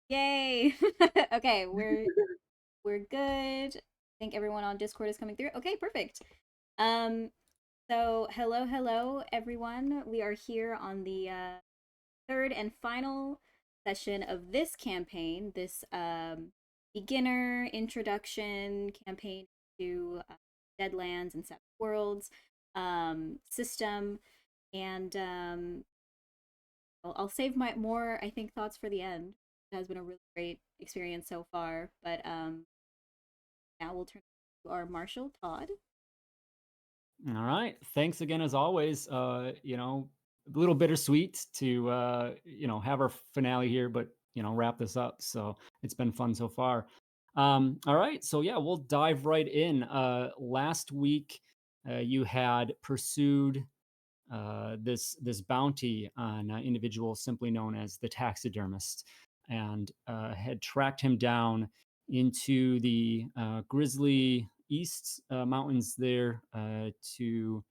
Yay! Okay, we're good. I think everyone on Discord is coming through. Okay, perfect. Um, so hello, everyone. We are here on the third and final session of this campaign, this beginner introduction campaign to Deadlands and Seven Worlds system, and I'll save my more I think thoughts for the end. It has been a really great experience so far, but now we'll turn to our Marshal Todd. All right. Thanks again, as always. A little bittersweet to have our finale here, but wrap this up. So it's been fun so far. All right. So yeah, we'll dive right in. Last week, you had pursued this bounty on an individual simply known as the taxidermist, and had tracked him down into the grizzly east mountains there to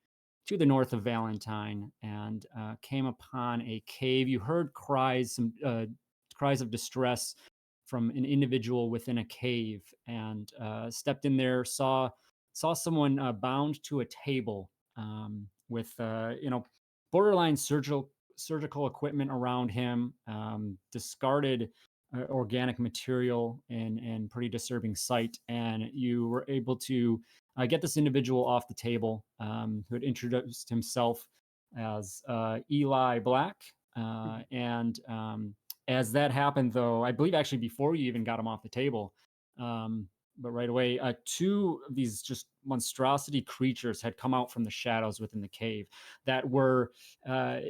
the north of Valentine, and came upon a cave. You heard some cries of distress from an individual within a cave, and stepped in there, saw someone bound to a table, with borderline surgical equipment around him, discarded organic material, and pretty disturbing sight. And you were able to get this individual off the table, who had introduced himself as Eli Black. And As that happened, though, I believe actually before you even got him off the table, um, but right away, two of these just monstrosity creatures had come out from the shadows within the cave that were, uh,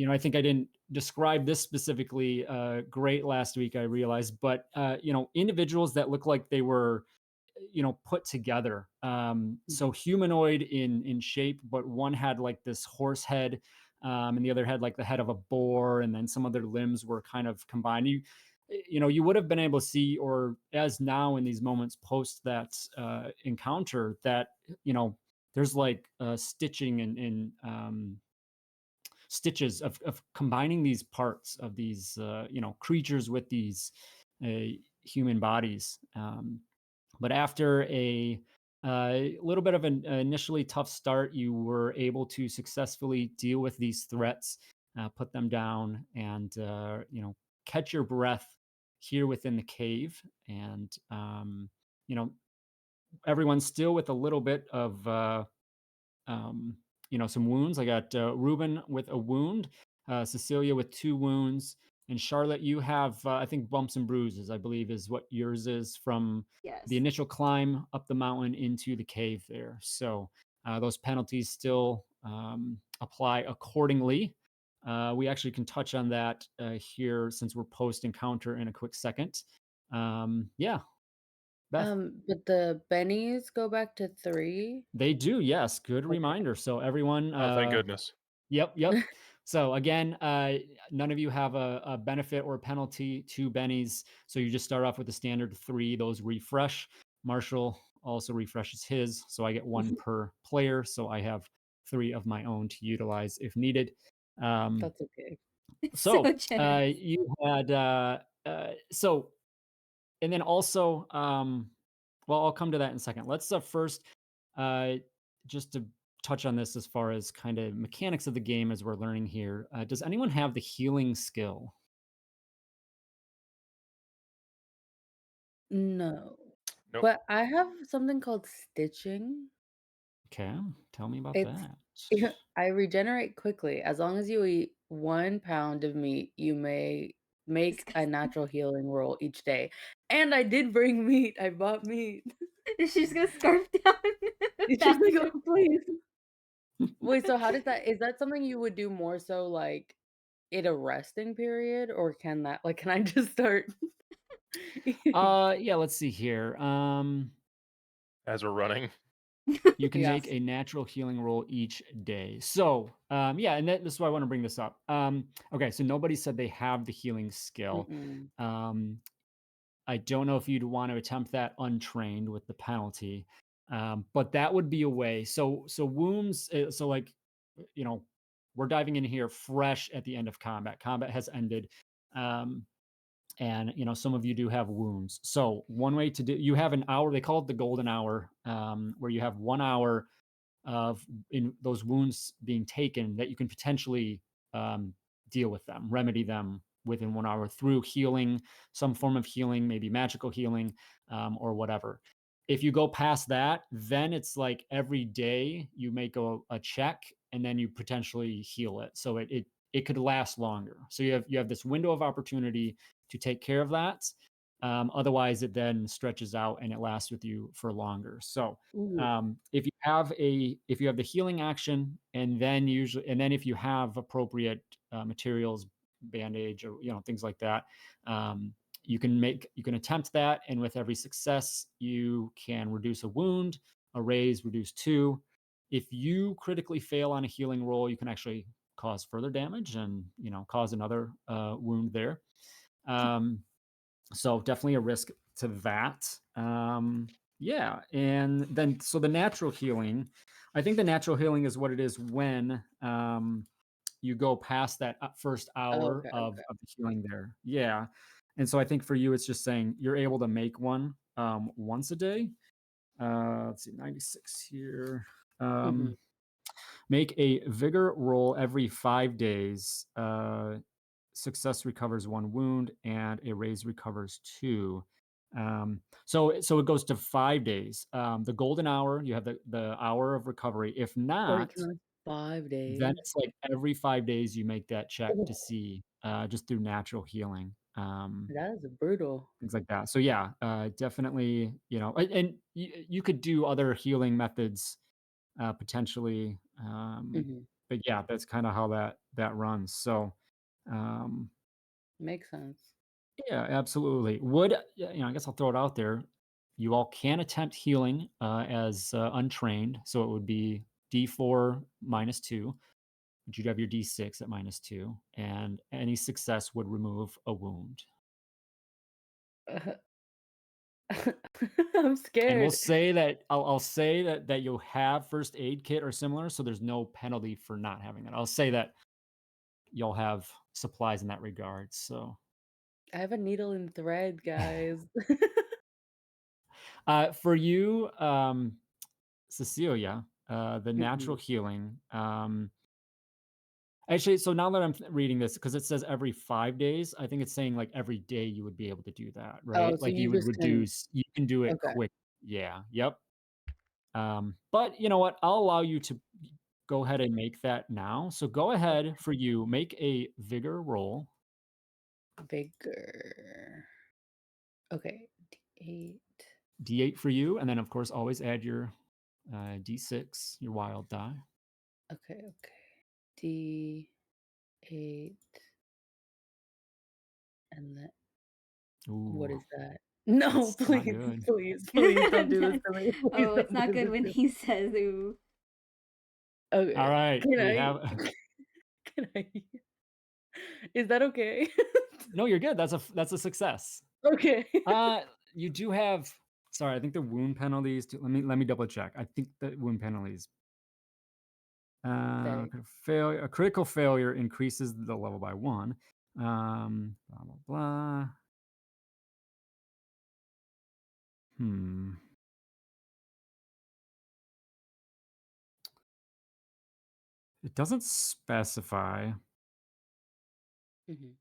I think I didn't describe this specifically great last week, I realized, but, individuals that look like they were put together, so humanoid in shape, but one had like this horse head, and the other had like the head of a boar, and then some other limbs were kind of combined. You would have been able to see, or as now in these moments post that encounter, that there's like stitching and stitches of combining these parts of these creatures with these human bodies. But after a little bit of an initially tough start, you were able to successfully deal with these threats, put them down, and catch your breath here within the cave. And everyone's still with a little bit of um, some wounds. I got Ruben with a wound, Cecelia with 2 wounds, and Charlotte, you have, I think, bumps and bruises, I believe, is what yours is from the Yes. initial climb up the mountain into the cave there. So those penalties still apply accordingly. We actually can touch on that here since we're post encounter in a quick second. Yeah, Beth. But the bennies go back to 3? They do, yes. Good Okay. reminder. So everyone, Oh, thank goodness. yep. So again, none of you have a benefit or penalty to bennies. So you just start off with the standard 3. Those refresh. Marshall also refreshes his. So I get 1 per player. So I have 3 of my own to utilize if needed. Um, That's okay. It's so so generous. you had, so, and then also, well, I'll come to that in a second. Let's first, uh, just to touch on this as far as kind of mechanics of the game as we're learning here. Does anyone have the healing skill? No. Nope. But I have something called stitching. Okay, tell me about It's that. I regenerate quickly. As long as you eat 1 pound of meat, you may make a Disgusting. natural healing roll each day. And I did bring meat. I bought meat. She's gonna scarf down She's like, Thatcher. "Oh, please." Wait, so how does that is that something you would do more so, like, in a resting period, or can that like, can I just start eating? Yeah, let's see here. As we're running. You can make Yes. a natural healing roll each day. So, yeah, and this is why I want to bring this up. Okay, so nobody said they have the healing skill. Mm-mm. Um, I don't know if you'd want to attempt that untrained with the penalty, but that would be a way. So wounds. So like, you know, we're diving in here fresh at the end of combat. Combat has ended. Um, And some of you do have wounds. So one way to do, you have an hour. They call it the golden hour, where you have 1 hour of in those wounds being taken that you can potentially deal with them, remedy them within 1 hour through healing, some form of healing, maybe magical healing, or whatever. If you go past that, then it's like every day you make a check and then you potentially heal it. So it could last longer. So you have this window of opportunity to take care of that. Otherwise, it then stretches out and it lasts with you for longer. So Ooh. if you have the healing action, and then if you have appropriate materials, bandage, or things like that, you can attempt that, and with every success, you can reduce a wound, a raise, reduce 2. If you critically fail on a healing roll, you can actually cause further damage and cause another wound there. So definitely a risk to that. Yeah, and then so the natural healing, I think the natural healing is what it is when you go past that first hour Okay. of the healing there. Yeah, and so I think for you, it's just saying you're able to make one once a day. Let's see, 96 here. Make a vigor roll every 5 days. Success recovers 1 wound, and a raise recovers 2. So it goes to 5 days. The golden hour, you have the hour of recovery. If not, 5 days. then it's like every 5 days you make that check Oh, to see, just through natural healing. that is brutal. Things like that. So yeah, definitely, and you could do other healing methods potentially. But yeah, that's kind of how that runs. So Makes sense. yeah, absolutely. I guess I'll throw it out there. You all can attempt healing as untrained. So it would be D4 -2, but you'd have your D6 at -2, and any success would remove a wound. I'm And scared. we'll say that I'll say that you'll have first aid kit or similar, so there's no penalty for not having that. I'll say that you'll have supplies in that regard. So I have a needle and thread, guys. for you, Cecelia, the natural Mhm. healing. Actually, so now that I'm reading this, because it says every 5 days, I think it's saying like every day you would be able to do that, Oh, right? so Like you you would just can. reduce, you can do it Okay. quick. Yeah. Yep. But you know what? I'll allow you to go ahead and make that now. So go ahead for you, make a vigor roll. Vigor. Okay. D8. D8 for you, and then of course always add your D6, your wild die. Okay. D8. And then what Ooh, is that? No, that's not please, good. please don't do this to me. Please Oh, it's don't not do good this when to me. he says ooh. Okay. All right, Can we I? have. Can I? Is that okay? No, you're good. That's a success. Okay. You do have. Sorry, I think the wound penalties. Let me double check. I think the wound penalties. Dang. A critical failure increases the level by 1. Blah blah blah. It doesn't specify. Mhm.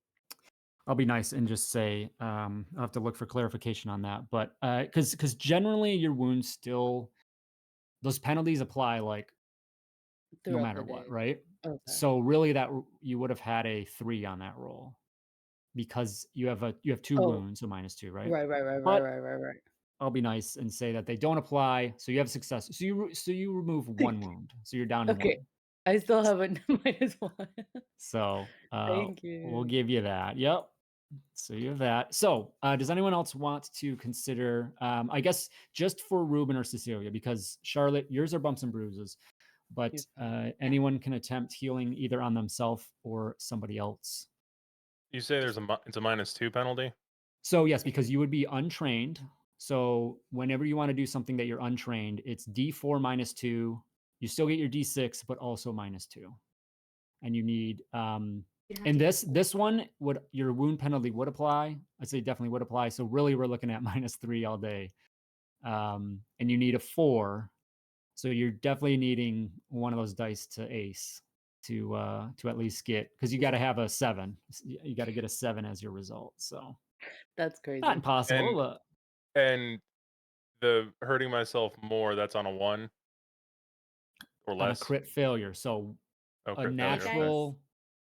I'll be nice and just say I'll have to look for clarification on that. But because generally your wounds still, those penalties apply like no Throughout matter the what, day. right? Okay. So really you would have had a 3 on that roll because you have 2 Oh, wounds, so -2, right? right, right, right, right, But right, right, right. I'll be nice and say that they don't apply. So you have success. So you remove 1 wound. So you're down to Okay. 1. I still have a -1. So Thank we'll you. give you that. Yep. So you have that. So does anyone else want to consider? I guess just for Ruben or Cecilia, because Charlotte, yours are bumps and bruises, but You're fine. anyone can attempt healing either on themselves or somebody else. You say it's a -2 penalty? So yes, because you would be untrained. So whenever you want to do something that you're untrained, it's D4 -2. You still get your D6, but also -2. And you need You'd have And to- this one would your wound penalty would apply. I'd say definitely would apply. So really, we're looking at -3 all day, and you need a 4. So you're definitely needing one of those dice to ace to at least get, because you got to have a 7. You got to get a 7 as your result. So That's crazy. not impossible. And- But And the hurting myself more, that's on a 1 or on a less. crit failure. So Oh, a crit failure, okay. natural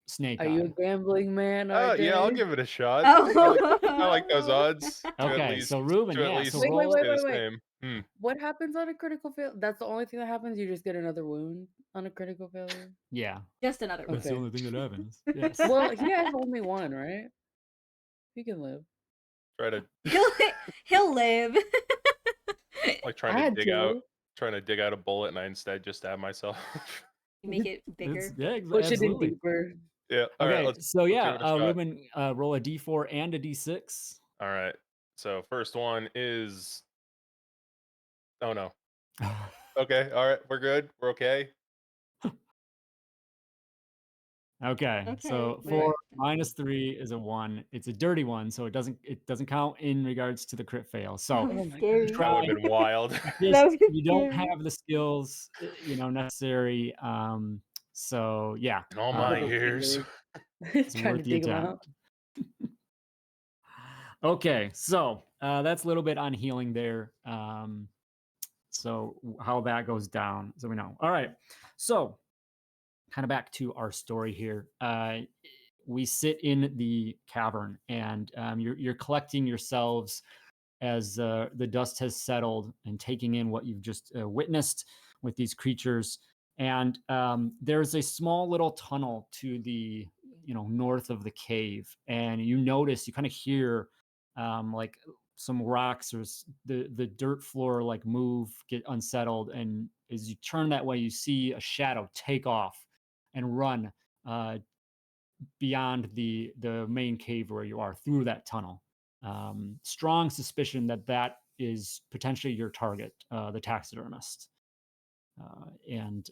snake Are you a eye. gambling man? Oh yeah, I'll RJ? give it a shot. Oh. I like those odds. To at Okay, least, so Ruben, to at yeah, least so Wait, roll. wait, stay the wait. same. What happens on a critical fail? That's the only thing that happens. You just get another wound on a critical failure. Yeah, Just another one. that's the Okay. only thing that happens. Yes. Well, he has only one, right? He can live. Try to He'll live. like I trying to had dig out, to. trying to dig out a bullet, and I instead just stab myself. You make it bigger. Yeah, Push it in absolutely. deeper. Yeah. All right. Okay, so let's yeah, give it a shot. Ruben, roll a d4 and a d6. All right. So first one is. Oh no. Okay. All right. We're good. We're okay. Okay, so wait. 4 -3 is a 1. It's a dirty one, so it doesn't count in regards to the crit fail. So Oh my Scary. God. That would have been wild. just, was you don't scary. have the skills, necessary. So yeah, In all my Little years. fingers. it's Trying to worth the dig him attempt. out. Okay, so that's a little bit on healing there. So how that goes down, so we know. All right, so kind of back to our story here. We sit in the cavern, and you're collecting yourselves as the dust has settled and taking in what you've just witnessed with these creatures. And there's a small little tunnel to the north of the cave, and you kind of hear like some rocks or the dirt floor like move, get unsettled, and as you turn that way, you see a shadow take off and run beyond the main cave where you are, through that tunnel. Strong suspicion that is potentially your target, the taxidermist. And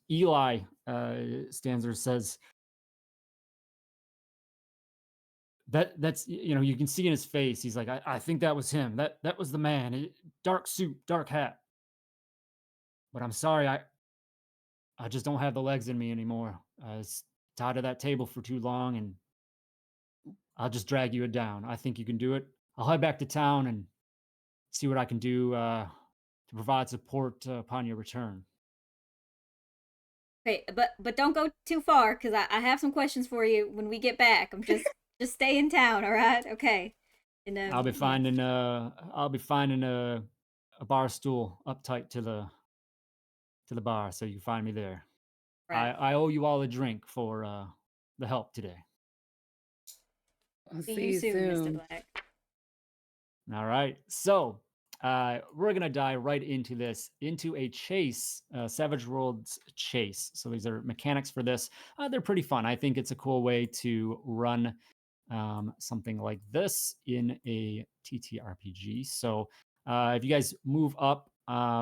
Eli Stanzer says that's you can see in his face. He's like, I think that was him. That was the man. Dark suit, dark hat. But I'm sorry, I just don't have the legs in me anymore. I was tied to that table for too long, and I'll just drag you down. I think you can do it. I'll head back to town and see what I can do to provide support upon your return. Okay, but don't go too far, because I have some questions for you when we get back. I'm just stay in town, all right? Okay. And I'll be finding a bar stool up tight to the bar, so you can find me there. right. I owe you all a drink for the help today. I'll See you soon, Mr. Black. All right, so we're gonna dive right into this, into a chase, Savage Worlds chase. So these are mechanics for this. They're pretty fun. I think it's a cool way to run something like this in a TTRPG. So if you guys move up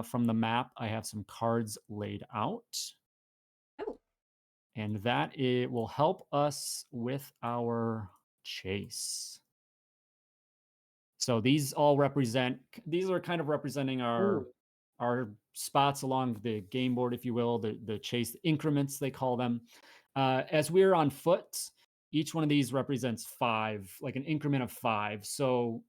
from the map, I have some cards laid out. Oh. And that it will help us with our chase. So these are kind of representing our spots along the game board, if you will, the chase increments, they call them. As we're on foot, each one of these represents 5, like an increment of 5. So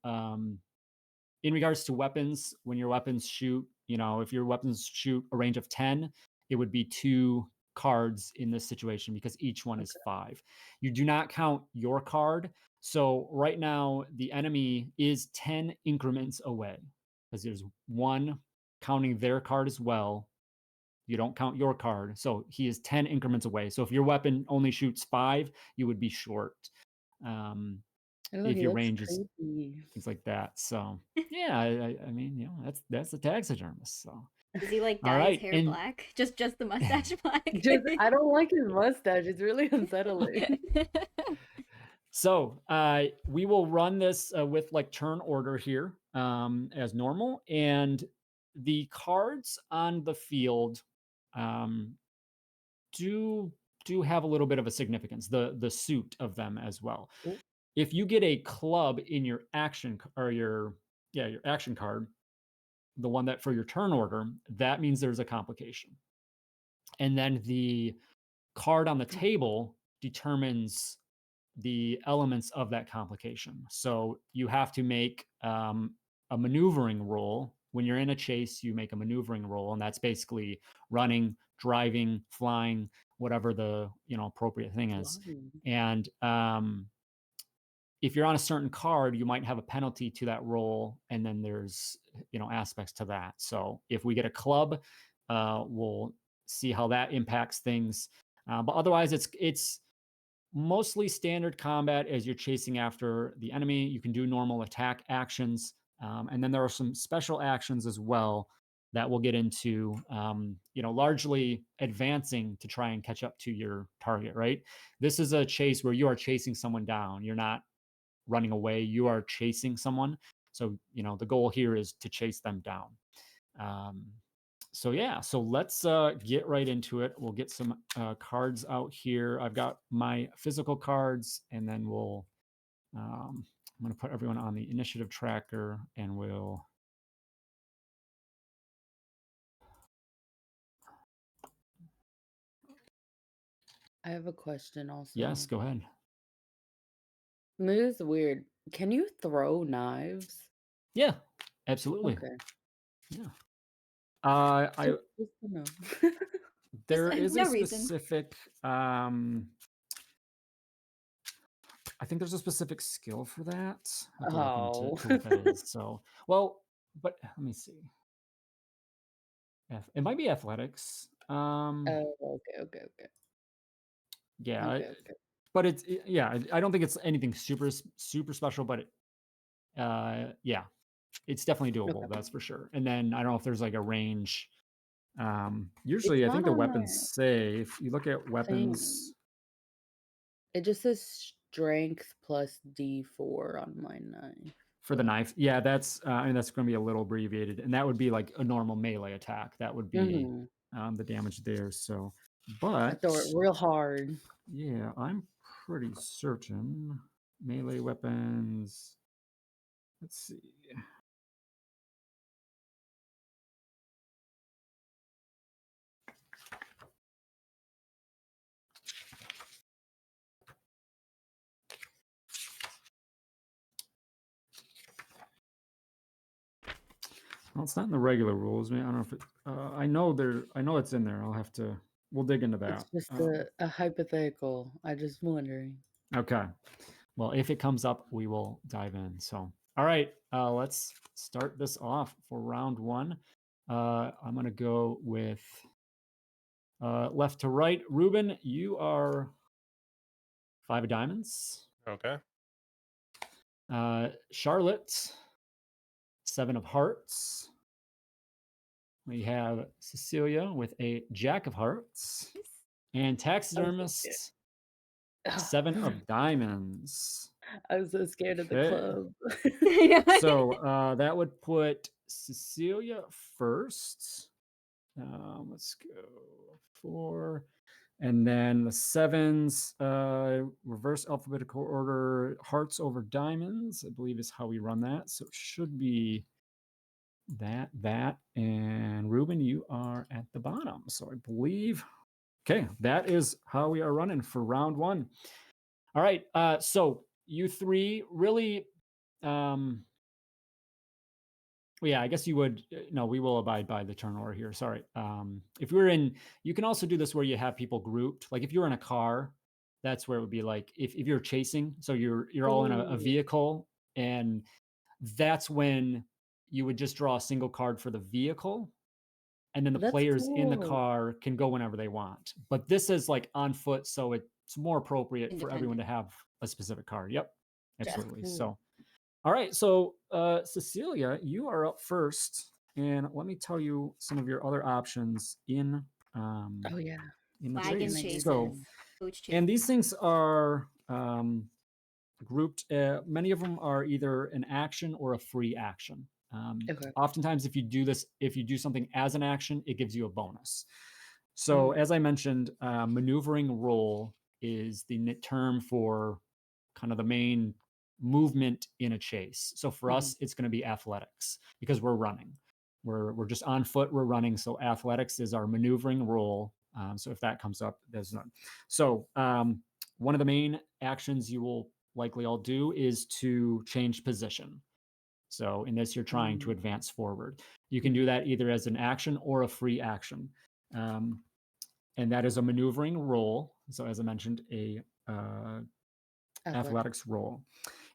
in regards to weapons, when your weapons shoot, if your weapons shoot a range of 10, it would be 2 cards in this situation, because each one is 5. You do not count your card. So right now, the enemy is 10 increments away, because there's 1 counting their card as well. You don't count your card. So he is 10 increments away. So if your weapon only shoots 5, you would be short. If your range is things like that. So yeah, I mean, that's the taxidermist. So Does he like all dye right, his hair black? Just the mustache black? I don't like his mustache. It's really unsettling. So we will run this with like turn order here, as normal, and the cards on the field do do have a little bit of a significance, the suit of them as well. Ooh. If you get a club in your action or your action card, the one that for your turn order, that means there's a complication. And then the card on the table determines the elements of that complication. So you have to make a maneuvering roll. When you're in a chase, you make a maneuvering roll, and that's basically running, driving, flying, whatever the appropriate thing is. Flying. And if you're on a certain card, you might have a penalty to that roll, and then there's aspects to that. So if we get a club, we'll see how that impacts things. But otherwise, it's mostly standard combat as you're chasing after the enemy. You can do normal attack actions, and then there are some special actions as well that we'll get into. Largely advancing to try and catch up to your target. Right. This is a chase where you are chasing someone down. You're not running away. You are chasing someone. So the goal here is to chase them down. So let's get right into it. We'll get some cards out here. I've got my physical cards, and then I'm going to put everyone on the initiative tracker, and we'll. I have a question also. Yes, go ahead. Moo's weird. Can you throw knives? Yeah, absolutely. Okay. Yeah. I Just to know. there is no a reason. specific I think there's a specific skill for that. I have to look into what that is. So, well, but let me see. It might be athletics. Oh, okay. Yeah, Okay. but I don't think it's anything super special, but yeah, it's definitely doable. Okay. That's for sure. And then I don't know if there's like a range. Usually, It's I think not the on weapons say if you look at my weapons. thing. It just says strength plus D4 on my knife. For the knife, yeah, that's going to be a little abbreviated, and that would be like a normal melee attack. That would be the damage there. So, I but throw it real hard. Yeah, I'm pretty certain melee weapons. Let's see. Well, it's not in the regular rules. I don't know if it. I know it's in there. We'll dig into that. It's just a hypothetical. I just wondering. Okay. Well, if it comes up, we will dive in. So, all right, let's start this off for round one. I'm gonna go with left to right. Ruben, you are 5 of diamonds. Okay. Charlotte, 7 of hearts. We have Cecelia with a jack of hearts. And taxidermist, 7 of diamonds. I was so scared of the Okay. club. So that would put Cecelia first. Let's go 4. And then the 7s, reverse alphabetical order, hearts over diamonds, I believe is how we run that. So it should be that, and Ruben, you are at the bottom. So I believe, okay, that is how we are running for round one. All right, so you three really, yeah, I guess you would, no, we will abide by the turn order here, sorry. If we're in, you can also do this where you have people grouped, like if you're in a car, that's where it would be like, if you're chasing, so you're all in a vehicle, and that's when you would just draw a single card for the vehicle, and then the players in the car can go whenever they want. But this is like on foot, so it's more appropriate for everyone to have a specific card. Yep, absolutely. So, all right. So, Cecelia, you are up first, and let me tell you some of your other options in in the chase. So, and these things are grouped. Many of them are either an action or a free action. Oftentimes, if you do something as an action, it gives you a bonus. So as I mentioned, maneuvering roll is the term for kind of the main movement in a chase. So for us, it's going to be athletics because we're running. We're just on foot. We're running. So athletics is our maneuvering roll. So if that comes up, there's none. So one of the main actions you will likely all do is to change position. So in this, you're trying to advance forward. You can do that either as an action or a free action. And that is a maneuvering roll. So as I mentioned, a athletics roll.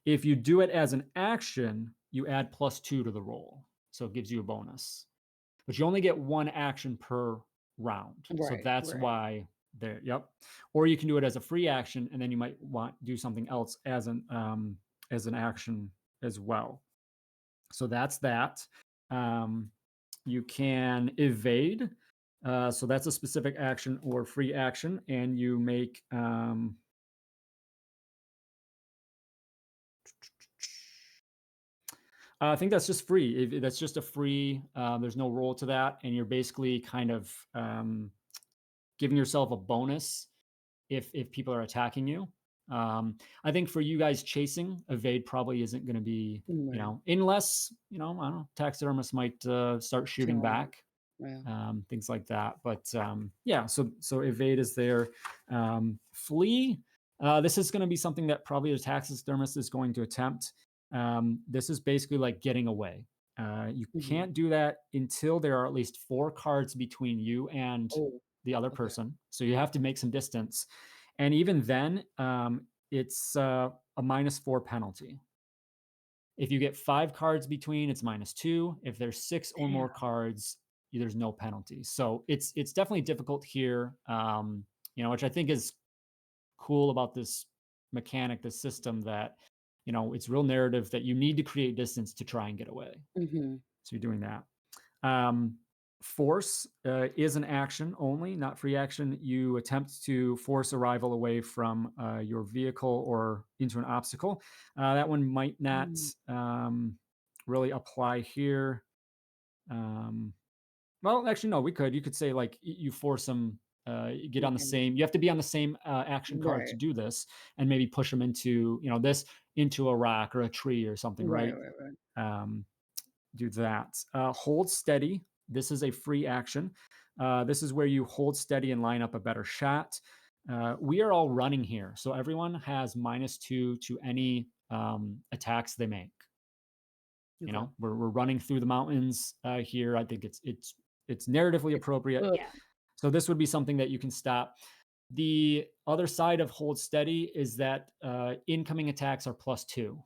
If you do it as an action, you add +2 to the roll. So it gives you a bonus. But you only get one action per round. So that's why there, yep. Or you can do it as a free action, and then you might want to do something else as an action as well. So that's that. You can evade. So that's a specific action or free action, and you make I think that's just free. That's just a free. There's no roll to that, and you're basically kind of giving yourself a bonus if people are attacking you. I think for you guys chasing, evade probably isn't going to be, unless I don't know, taxidermists might start shooting back, things like that. But yeah, so evade is there. Flee. This is going to be something that probably the taxidermist is going to attempt. This is basically like getting away. You can't do that until there are at least 4 cards between you and the other person. So you have to make some distance. And even then, it's a -4 penalty. If you get 5 cards between, it's -2. If there's 6 or more cards, there's no penalty. So it's definitely difficult here, which I think is cool about this mechanic, this system, that it's real narrative that you need to create distance to try and get away. So you're doing that. Force is an action only, not free action. You attempt to force a rival away from your vehicle or into an obstacle. That one might not really apply here. Well, actually, no, we could. You could say like you force them, get on the same. You have to be on the same action card to do this, and maybe push them into this into a rock or a tree or something, right? Do that. Hold steady. This is a free action. This is where you hold steady and line up a better shot. We are all running here, so everyone has -2 to any attacks they make. We're running through the mountains here. I think it's narratively appropriate. Yeah. So this would be something that you can stop. The other side of hold steady is that incoming attacks are +2.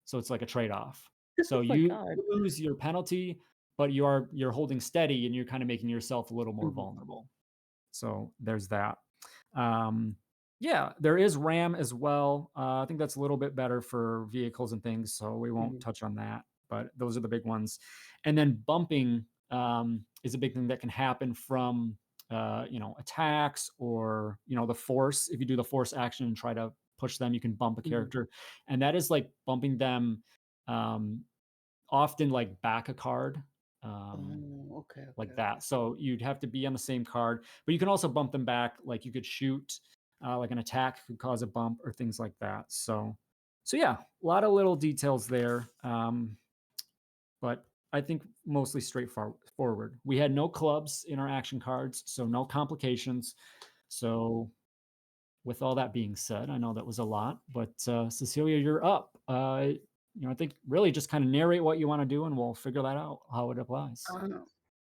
So it's like a trade-off. So you lose your penalty, but you're holding steady and you're kind of making yourself a little more vulnerable. So there's that. Yeah, there is RAM as well. I think that's a little bit better for vehicles and things, so we won't touch on that. But those are the big ones. And then bumping is a big thing that can happen from attacks or the force. If you do the force action and try to push them, you can bump a character, and that is like bumping them. Often like back a card. Like that. So you'd have to be on the same card, but you can also bump them back. Like you could shoot, like an attack could cause a bump or things like that. So yeah, a lot of little details there. But I think mostly straightforward. We had no clubs in our action cards, so no complications. So with all that being said, I know that was a lot, but Cecelia, you're up. I think really just kind of narrate what you want to do, and we'll figure that out how it applies.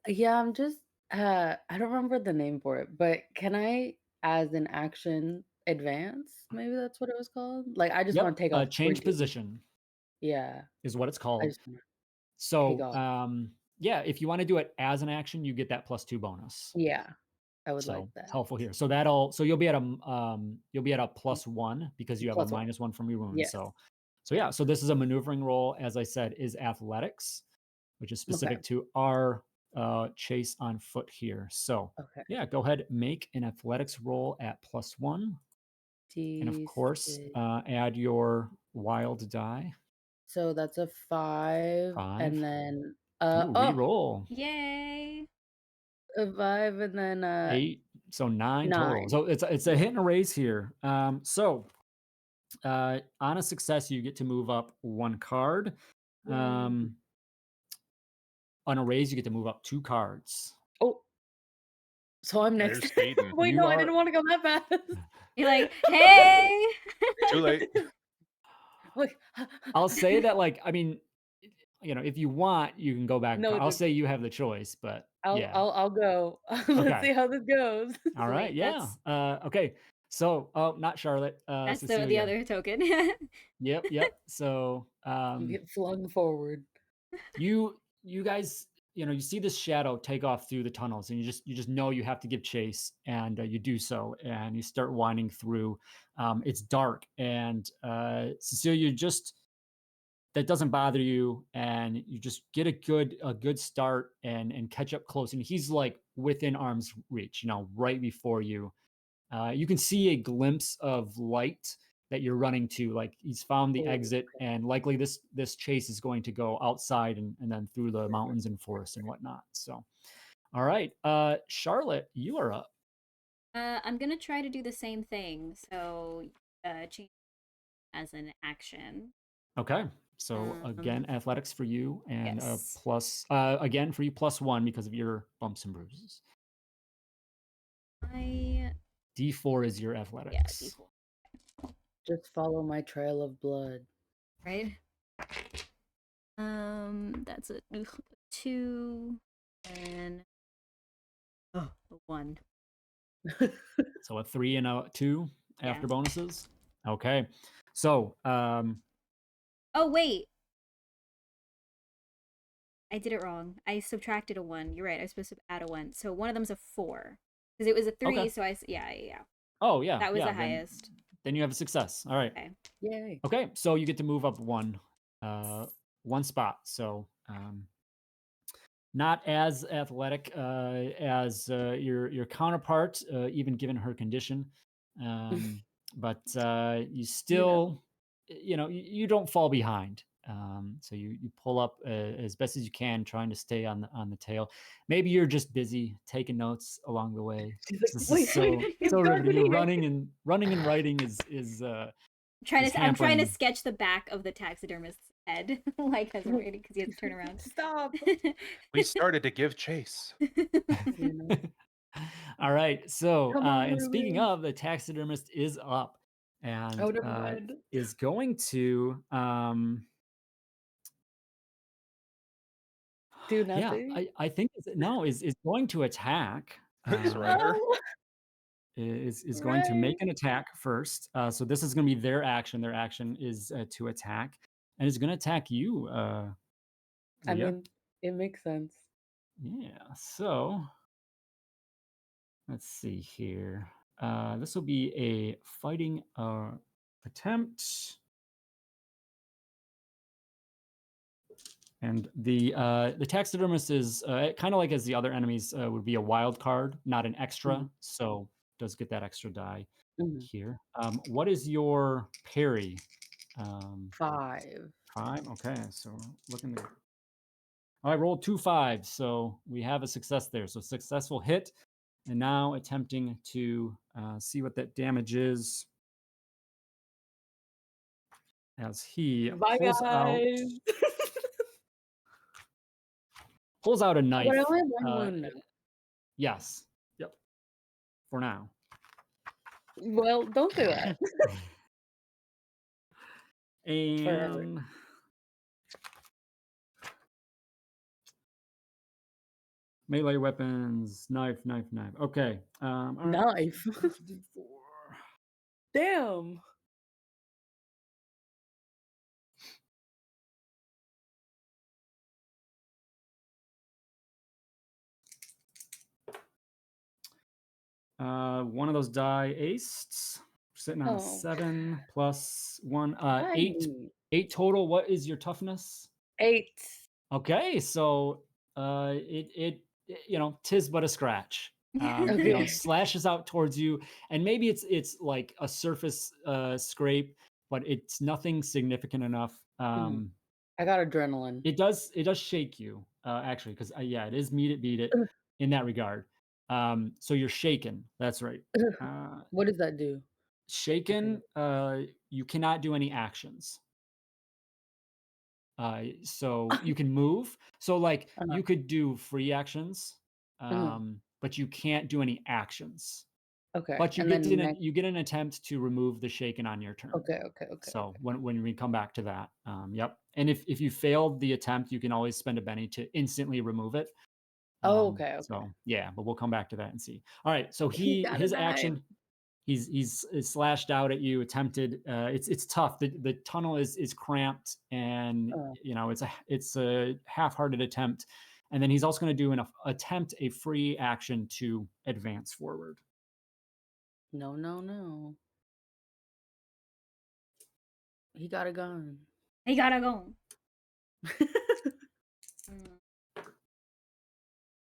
Yeah, I'm just I don't remember the name for it, but can I, as an action, advance? Maybe that's what it was called. Like I just want to take off. Change position. Yeah, is what it's I called. just wanna take So off. yeah, if you want to do it as an action, you get that +2 bonus. Yeah, I would like So that. helpful here. So you'll be at a +1 because you have a +1. -1 from your wound. Yes. So yeah, so this is a maneuvering roll, as I said, is athletics, which is specific to our chase on foot here. So yeah, go ahead, make an athletics roll at +1. And of course, add your wild die. So that's a 5. 5. And then Ooh, re-roll. Yay. A 5 and then 8, so 9 total. 9. So it's a hit and a raise here. So on a success, you get to move up 1 card. Yay. On a raise, you get to move up 2 cards. Oh. So I'm There's next. Satan. Wait, You no, I are- didn't want to go that fast. You're like, hey. Too late. Like, I'll say that, like, I mean, you know, if you want, you can go back. No, I'll dude. say you have the choice, but yeah. I'll go. Let's Okay. see how this goes. All right. Wait, Yeah. Okay. So, oh, not Charlotte. That's the Cecelia. other token. Yep. So, You get flung forward. you guys, you know, you see this shadow take off through the tunnels, and you just know you have to give chase, and you do so, and you start winding through. It's dark, and Cecelia, just that doesn't bother you, and you just get a good start and catch up close, and he's like within arm's reach, you know, right before you. You can see a glimpse of light that you're running to. Like, he's found the Oh, exit, and likely this chase is going to go outside and then through the mountains and forests and whatnot. So, all right, Charlotte, you are up. I'm gonna try to do the same thing. So, change as an action. Okay. So again, athletics for you, and Yes. plus again for you +1 because of your bumps and bruises. D4 is your athletics. Yeah, D4. Just follow my trail of blood. Right? That's a 2 and a 1. So a 3 and a 2 after Yeah. bonuses. Okay. So Oh wait, I did it wrong. I subtracted a 1. You're right. I was supposed to add a 1. So one of them's a 4 because it was a 3. Okay. So yeah. Oh yeah. That was yeah, the highest. Then you have a success. All right. Okay. Yay. Okay. So you get to move up one spot. So not as athletic as your counterpart, even given her condition. But you still, you know, you don't fall behind. So you pull up as best as you can, trying to stay on the tail. Maybe you're just busy taking notes along the way. She's This like, is so he's so riveting. You're continuing. running and writing is I'm trying to hampering. sketch the back of the taxidermist's head, like as we're waiting because he has to turn around. Stop. We started to give chase. All right. So, Come on, and speaking Louise. of, the taxidermist is up and Oh, never mind. is going to Do yeah, nothing. I think is going to attack. Surrender. Oh, Is going to make an attack first. So this is going to be their action. Their action is to attack, and is going to attack you. I Leah. mean, it makes sense. Yeah. So let's see here. This will be a fighting attempt. And the taxidermist is kind of like as the other enemies would be a wild card, not an extra. So does get that extra die here. What is your parry? 5. 5. Okay, so looking there. I rolled 2 5s, so we have a success there. So successful hit, and now attempting to see what that damage is. As he Bye, pulls guys. out a knife. But I only have 1 wound now. Yes. Yep. For now. Well, don't do that. And melee weapons, knife. Okay. All right. Knife. Damn. One of those die aced. Sitting on a 7 plus 1. 8 total. What is your toughness? 8. Okay, so it you know, 'tis but a scratch. You know, Okay. slashes out towards you, and maybe it's like a surface scrape, but it's nothing significant enough. I got adrenaline. It does shake you, actually, because yeah, it is meet it, beat it. in that regard. So you're shaken. That's right. What does that do? Shaken, you cannot do any actions. So you can move. So like Uh-huh. you could do free actions, Mhm. but you can't do any actions. Okay. But you And get then to next. you get an attempt to remove the shaken on your turn. Okay. So when we come back to that, yep. And if you failed the attempt, you can always spend a Benny to instantly remove it. Oh, okay. So yeah, but we'll come back to that and see. All right, so He got a his knife. action, he's slashed out at you, attempted. It's tough. The tunnel is cramped, and you know it's a half-hearted attempt. And then he's also going to do an attempt a free action to advance forward. No. He got a gun. He gotta go.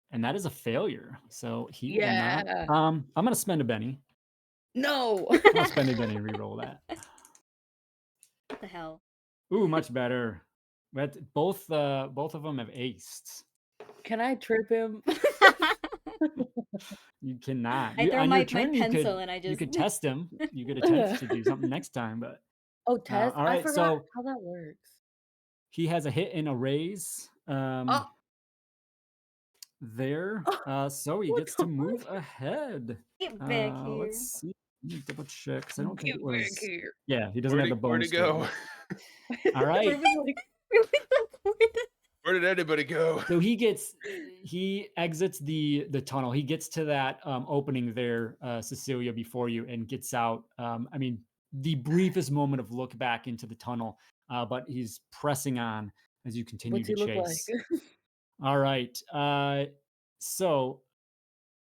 And that is a failure. So he will Yeah. not. I'm gonna spend a Benny. No. I'll spend a Benny and re-roll that. What the hell? Ooh, much better. But both of them have aced. Can I trip him? You cannot. I throw On my your turn, pencil and I you just could test him. You could attempt to do something next time, but Oh, test. all I right. forgot So how that works. he has a hit and a raise. Oh. There. So he What gets to the move fuck? ahead. get back here. Let's see. Let me double check 'cause I don't think Get it back was. here. Yeah, he doesn't have the Where'd he bonus. to it go? yet. All right. Where did anybody go? So he exits the tunnel. He gets to that opening there, Cecelia, before you, and gets out. I mean, the briefest moment of look back into the tunnel, but he's pressing on as you continue What's to he look like? chase. All right. So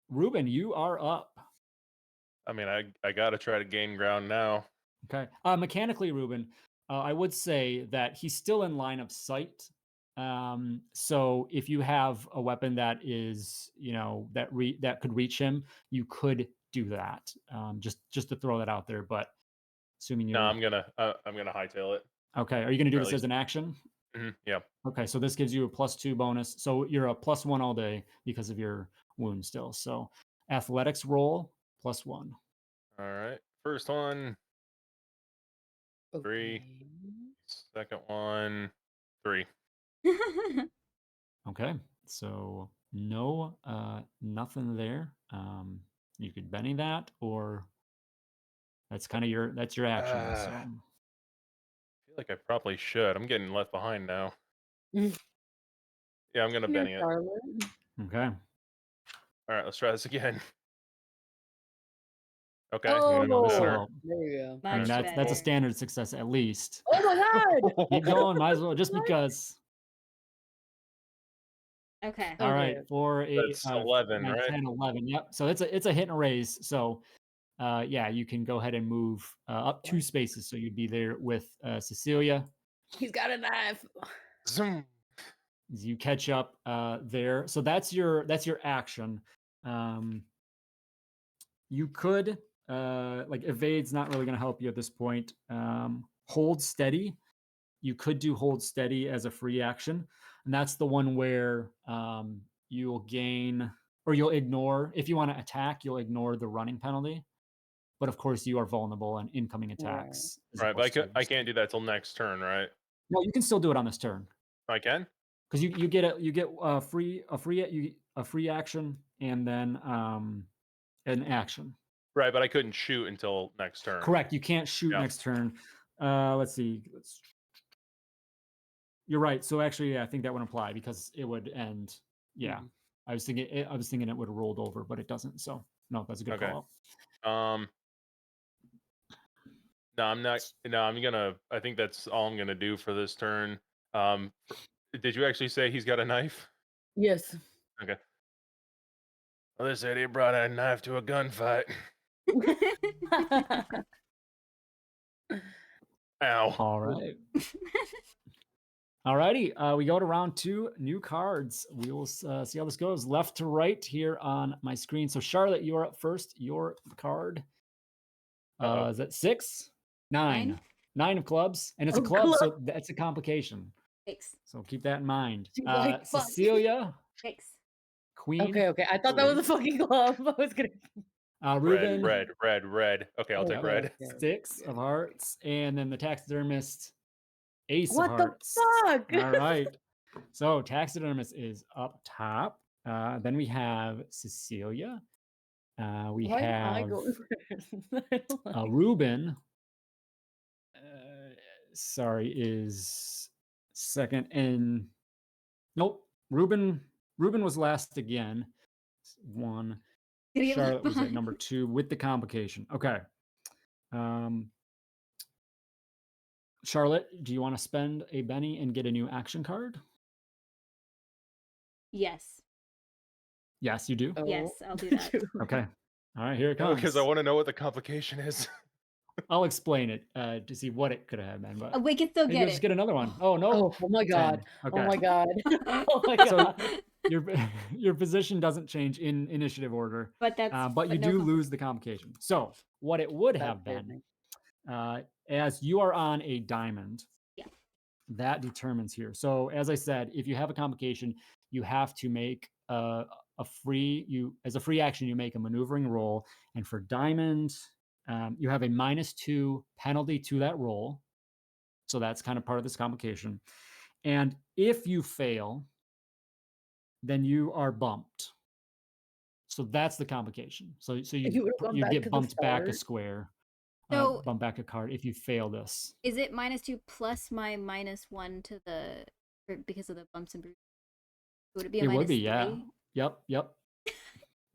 Ruben, you are up. I mean, I gotta try to gain ground now. Okay. Mechanically, Ruben, I would say that he's still in line of sight. So if you have a weapon that is, that could reach him, you could do that. Just to throw that out there. But assuming No, you're I'm gonna hightail it. okay, are you going to do Or at this as an action? Yeah. Okay, so this gives you a +2 bonus. So you're a +1 all day because of your wound still. So athletics roll +1. All right. First one, 3. Okay. Second one, 3. Okay, so no, nothing there. You could Benny that, or that's kind of your action. So I feel like I probably should. I'm getting left behind now. Mm. Yeah, I'm gonna Here, Benny it. Charlotte. okay, All right, let's try this again. Okay. Oh, better. there you go. I mean Much that's a better. standard success at least. Oh my god! Keep going, might as well, just What? because. Okay. All right, Okay. for a That's 11, 9, right? 10, 11. Yep. So it's a hit and a raise. So yeah, you can go ahead and move up 2 spaces. So you'd be there with Cecelia. He's got a knife. Zoom. As you catch up there. So that's your action. You could like evade's not really going to help you at this point. Hold steady. You could do hold steady as a free action, and that's the one where you'll gain or you'll ignore if you want to attack. You'll ignore the running penalty, but of course you are vulnerable and incoming attacks. as Right, but opposed to- I can't do that till next turn, right? No, you can still do it on this turn. I can? Because you get a free action and then an action. Right, but I couldn't shoot until next turn. Correct. You can't shoot Yeah. next turn. Let's see. You're right. So actually, yeah, I think that would apply because it would end. Yeah, I was thinking it would have rolled over, but it doesn't. So no, that's a good Okay. call. No, I'm not. No, I think that's all I'm gonna do for this turn. Did you actually say he's got a knife? Yes. Okay. Well, this idiot brought a knife to a gunfight. Ow. All right. Alrighty, we go to round 2, new cards. We will see how this goes left to right here on my screen. So Charlotte, you're up first. Your card. Is that 6? 9. 9 of clubs, and it's a club, so that's a complication. Thanks. So keep that in mind. She's like, fuck. Cecelia, Thanks. queen. Okay. I thought that was a fucking glove. I was gonna. Reuben, Red. Okay, I'll take red. Okay. 6 of hearts, and then the taxidermist, ace of What the hearts. fuck? All right. So taxidermist is up top. Then we have Cecelia. We Why am I have going first? I don't like- Reuben. Is second, and nope. Reuben was last again. 1. Did he get left Charlotte was at behind? number 2 with the complication. Okay. Charlotte, do you want to spend a Benny and get a new action card? Yes. Yes, you do. Oh. Yes, I'll do that. Okay. All right, here it No, comes. because I want to know what the complication is. I'll explain it to see what it could have been. But We can still maybe get you'll it. just get another one. Oh no! Oh my god. 10. Okay. Oh my god. Oh my So god. your position doesn't change in initiative order, But that's but you no do compli- lose the complication. So what it would have That's been, amazing. as you are on a diamond, Yeah. that determines here. So as I said, if you have a complication, you have to make as a free action, you make a maneuvering roll, and for diamond, you have a -2 penalty to that roll. So that's kind of part of this complication. And if you fail, then you are bumped. So that's the complication. So You were bumped you back get to the bumped back a start? square, So- bump back a card if you fail this. Is it -2 plus my -1 to the because of the bumps and bruises? Would it be a It -3? would be, yeah. Yep. Yeah,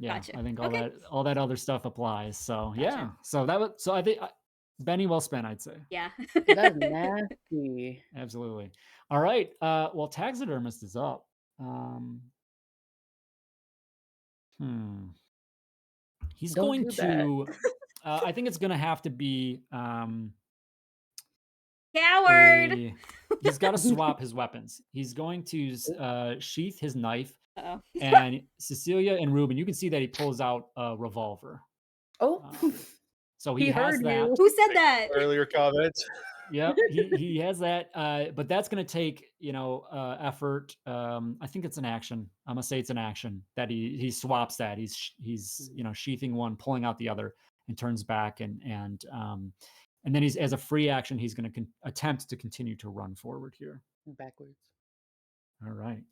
Gotcha. I think Okay. all that other stuff applies. So Gotcha. yeah, so I think Benny well spent, I'd say. Yeah. That's nasty. Absolutely. All right. Well, taxidermist is up. He's Don't going do that. to. I think it's going to have to be. Coward. He's got to swap his weapons. He's going to sheath his knife. Uh-oh. And Cecelia and Reuben, you can see that he pulls out a revolver. Oh. So he has heard that. you. Who said that? Earlier comments. Yep, he has that. But that's going to take effort. I think it's an action. I'm gonna say it's an action that he swaps that. He's sheathing one, pulling out the other, and turns back, and then he's, as a free action, he's going to attempt to continue to run forward here. Backwards. All right.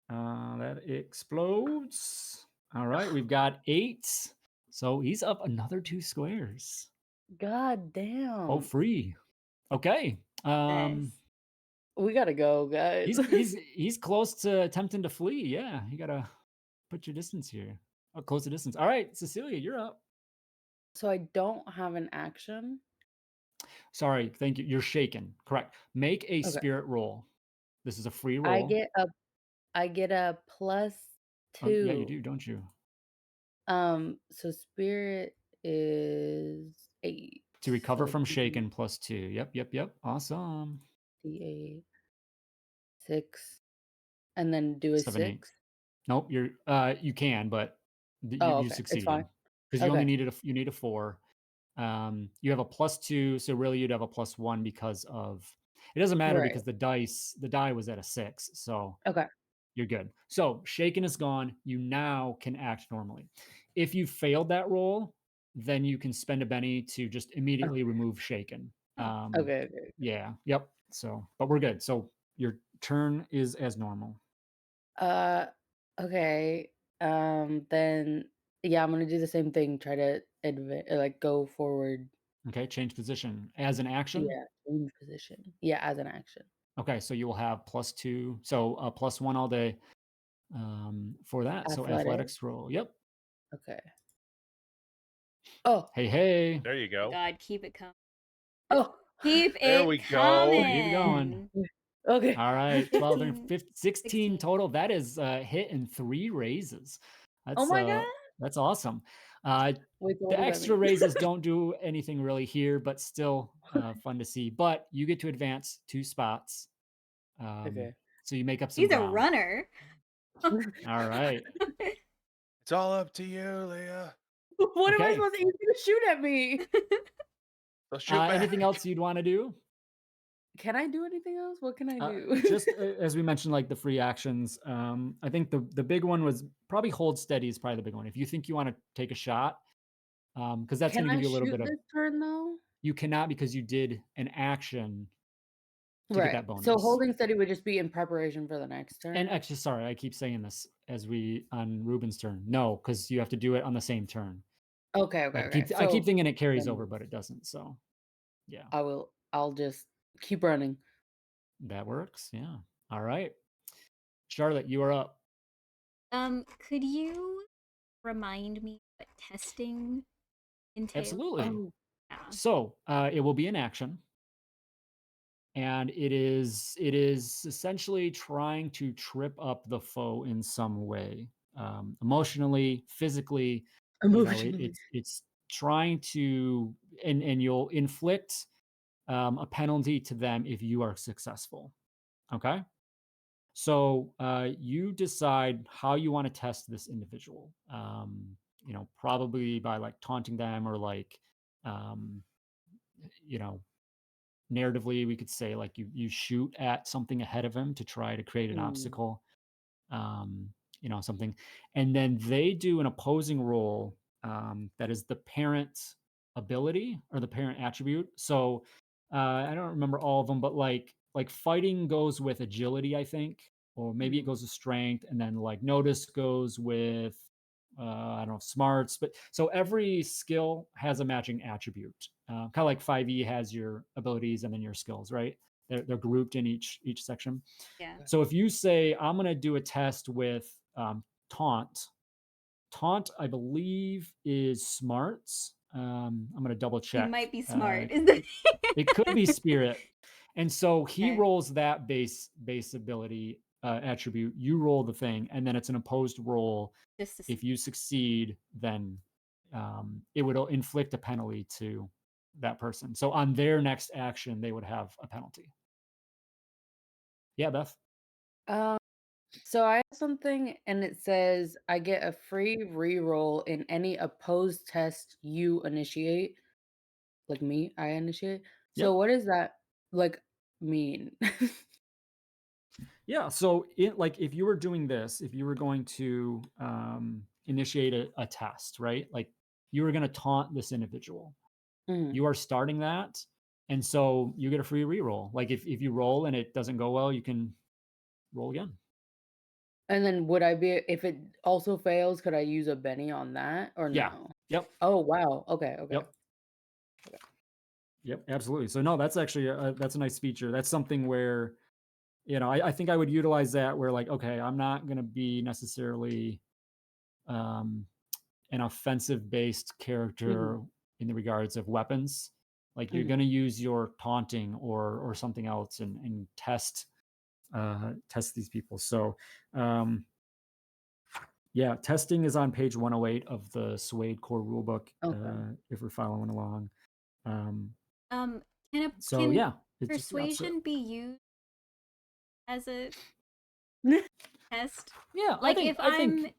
That explodes. All right, we've got 8. So he's up another 2 squares. God damn. Oh, free. Okay. Nice. We gotta go, guys. He's close to attempting to flee. Yeah, you gotta put your distance here. Oh, close the distance. All right, Cecelia, you're up. So I don't have an action. Sorry, thank you. You're shaken. Correct. Make a spirit roll. This is a free roll. I get a +2. Oh, yeah, you do, don't you? So spirit is 8. To recover So from shaken +2. Yep. Awesome. D8. 6. And then do a 7, 8. 6. Nope, you can, but you Okay. succeeded. It's fine. Because you only Okay. need a 4. You have a +2, so really you'd have a +1 because of it doesn't matter Right. because the die was at a 6, so Okay. you're good. So shaken is gone. You now can act normally. If you failed that roll, then you can spend a Benny to just immediately remove shaken. Okay. Yeah. Yep. So, but we're good. So your turn is as normal. Okay. Then yeah, I'm gonna do the same thing. Try to go forward. Okay. Change position as an action. Yeah, change position. Yeah, as an action. Okay. So you will have +2. So +1 all day for that. So athletics roll. Yep. Okay. Oh. Hey. There you go. God, keep it coming. Oh. Keep There it we go. coming. Keep it going. Okay. All right. 12 and 15, 16 16. total. That is hit in 3 raises. That's, Oh my god. That's awesome. Wait, what The does that extra mean? raises don't do anything really here, but still fun to see. But you get to advance 2 spots. Okay. So you make up some He's a ground. runner. All right. It's all up to you, Leah. What am I Okay. supposed to? He's gonna shoot at me. So shoot back. Anything else you'd want to do? can I do anything else? What can I do? Just as we mentioned, like the free actions, I think the big one was probably hold steady is probably the big one. If you think you want to take a shot, because that's Can going to I give you a little shoot bit of, this turn though? you cannot because you did an action to get Right. that bonus. So holding steady would just be in preparation for the next turn. And actually, sorry, I keep saying this as we on Ruben's turn. No, because you have to do it on the same turn. Okay, okay, okay. I keep So thinking it carries then over, but it doesn't. So yeah, I'll just keep running. that works. Yeah. All right, Charlotte, you are up. Could you remind me what testing entails? Absolutely. Oh, Yeah. So it will be an action, and it is essentially trying to trip up the foe in some way, emotionally, physically. emotionally. It's trying to, and you'll inflict a penalty to them if you are successful. Okay. So you decide how you want to test this individual. Probably by like taunting them or like, um, you know, narratively, we could say like you shoot at something ahead of him to try to create an Mm, obstacle, something, and then they do an opposing role that is the parent ability or the parent attribute. So I don't remember all of them, but like fighting goes with agility, I think, or maybe it mhm. goes with strength, and then like notice goes with I don't know, smarts. But so every skill has a matching attribute, kind of like 5e has your abilities and then your skills, right? They're grouped in each section. Yeah. So if you say, I'm going to do a test with taunt, I believe, is smarts. I'm going to double He check. might be smart. Is that It could be spirit. And so he Okay. rolls that base ability attribute. You roll the thing, and then it's an opposed roll. just to If you succeed, then it would inflict a penalty to that person. So on their next action, they would have a penalty. Yeah, Beth. So I have something and it says I get a free reroll in any opposed test you initiate. Like me, I initiate. So Yep. what does that like mean? Yeah. So like if you were doing this, if you were going to initiate a test, right? Like you were going to taunt this individual. Mhm. You are starting that. And so you get a free reroll. Like if you roll and it doesn't go well, you can roll again. And then would I be if it also fails, could I use a Benny on that or Yeah. no? Yep. Oh wow. Okay, okay. Yep. Yep. Absolutely. So no, that's actually that's a nice feature. That's something where, I think I would utilize that where like, okay, I'm not going to be necessarily um, an offensive based character Mhm, in the regards of weapons. Like you're mhm. going to use your taunting or something else and test these people. So yeah, testing is on page 108 of the Suede core rulebook, Okay. if we're following along. Um, can so yeah, it just wraps it. persuasion be used as a test? Yeah, Like I if think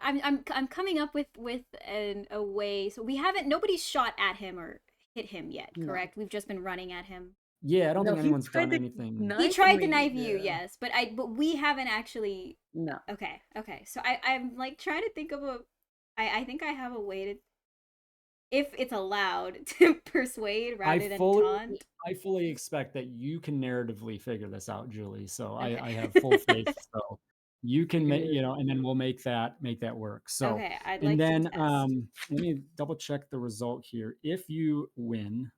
I'm coming up with a way. So nobody's shot at him or hit him yet, No. correct? We've just been running at him. yeah, I don't No, think he anyone's tried done to anything. He knife tried to me. knife you, Yeah. yes, but we haven't actually. No. Okay. So I'm like trying to think of I think I have a way to, if it's allowed, to persuade rather than taunt. I fully expect that you can narratively figure this out, Julie. So Okay. I have full faith. So you can make, Yeah. and then we'll make that work. So Okay, I'd and like to then test. let me double check the result here. If you win,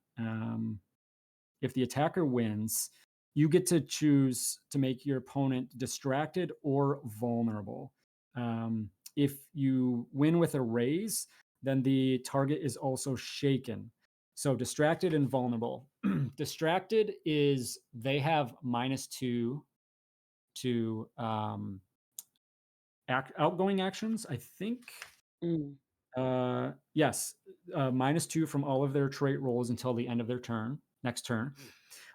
if the attacker wins, you get to choose to make your opponent distracted or vulnerable. If you win with a raise, then the target is also shaken. So distracted and vulnerable. Distracted is they have -2 to outgoing actions. I think. Mm, Yes, -2 from all of their trait rolls until the end of their next turn.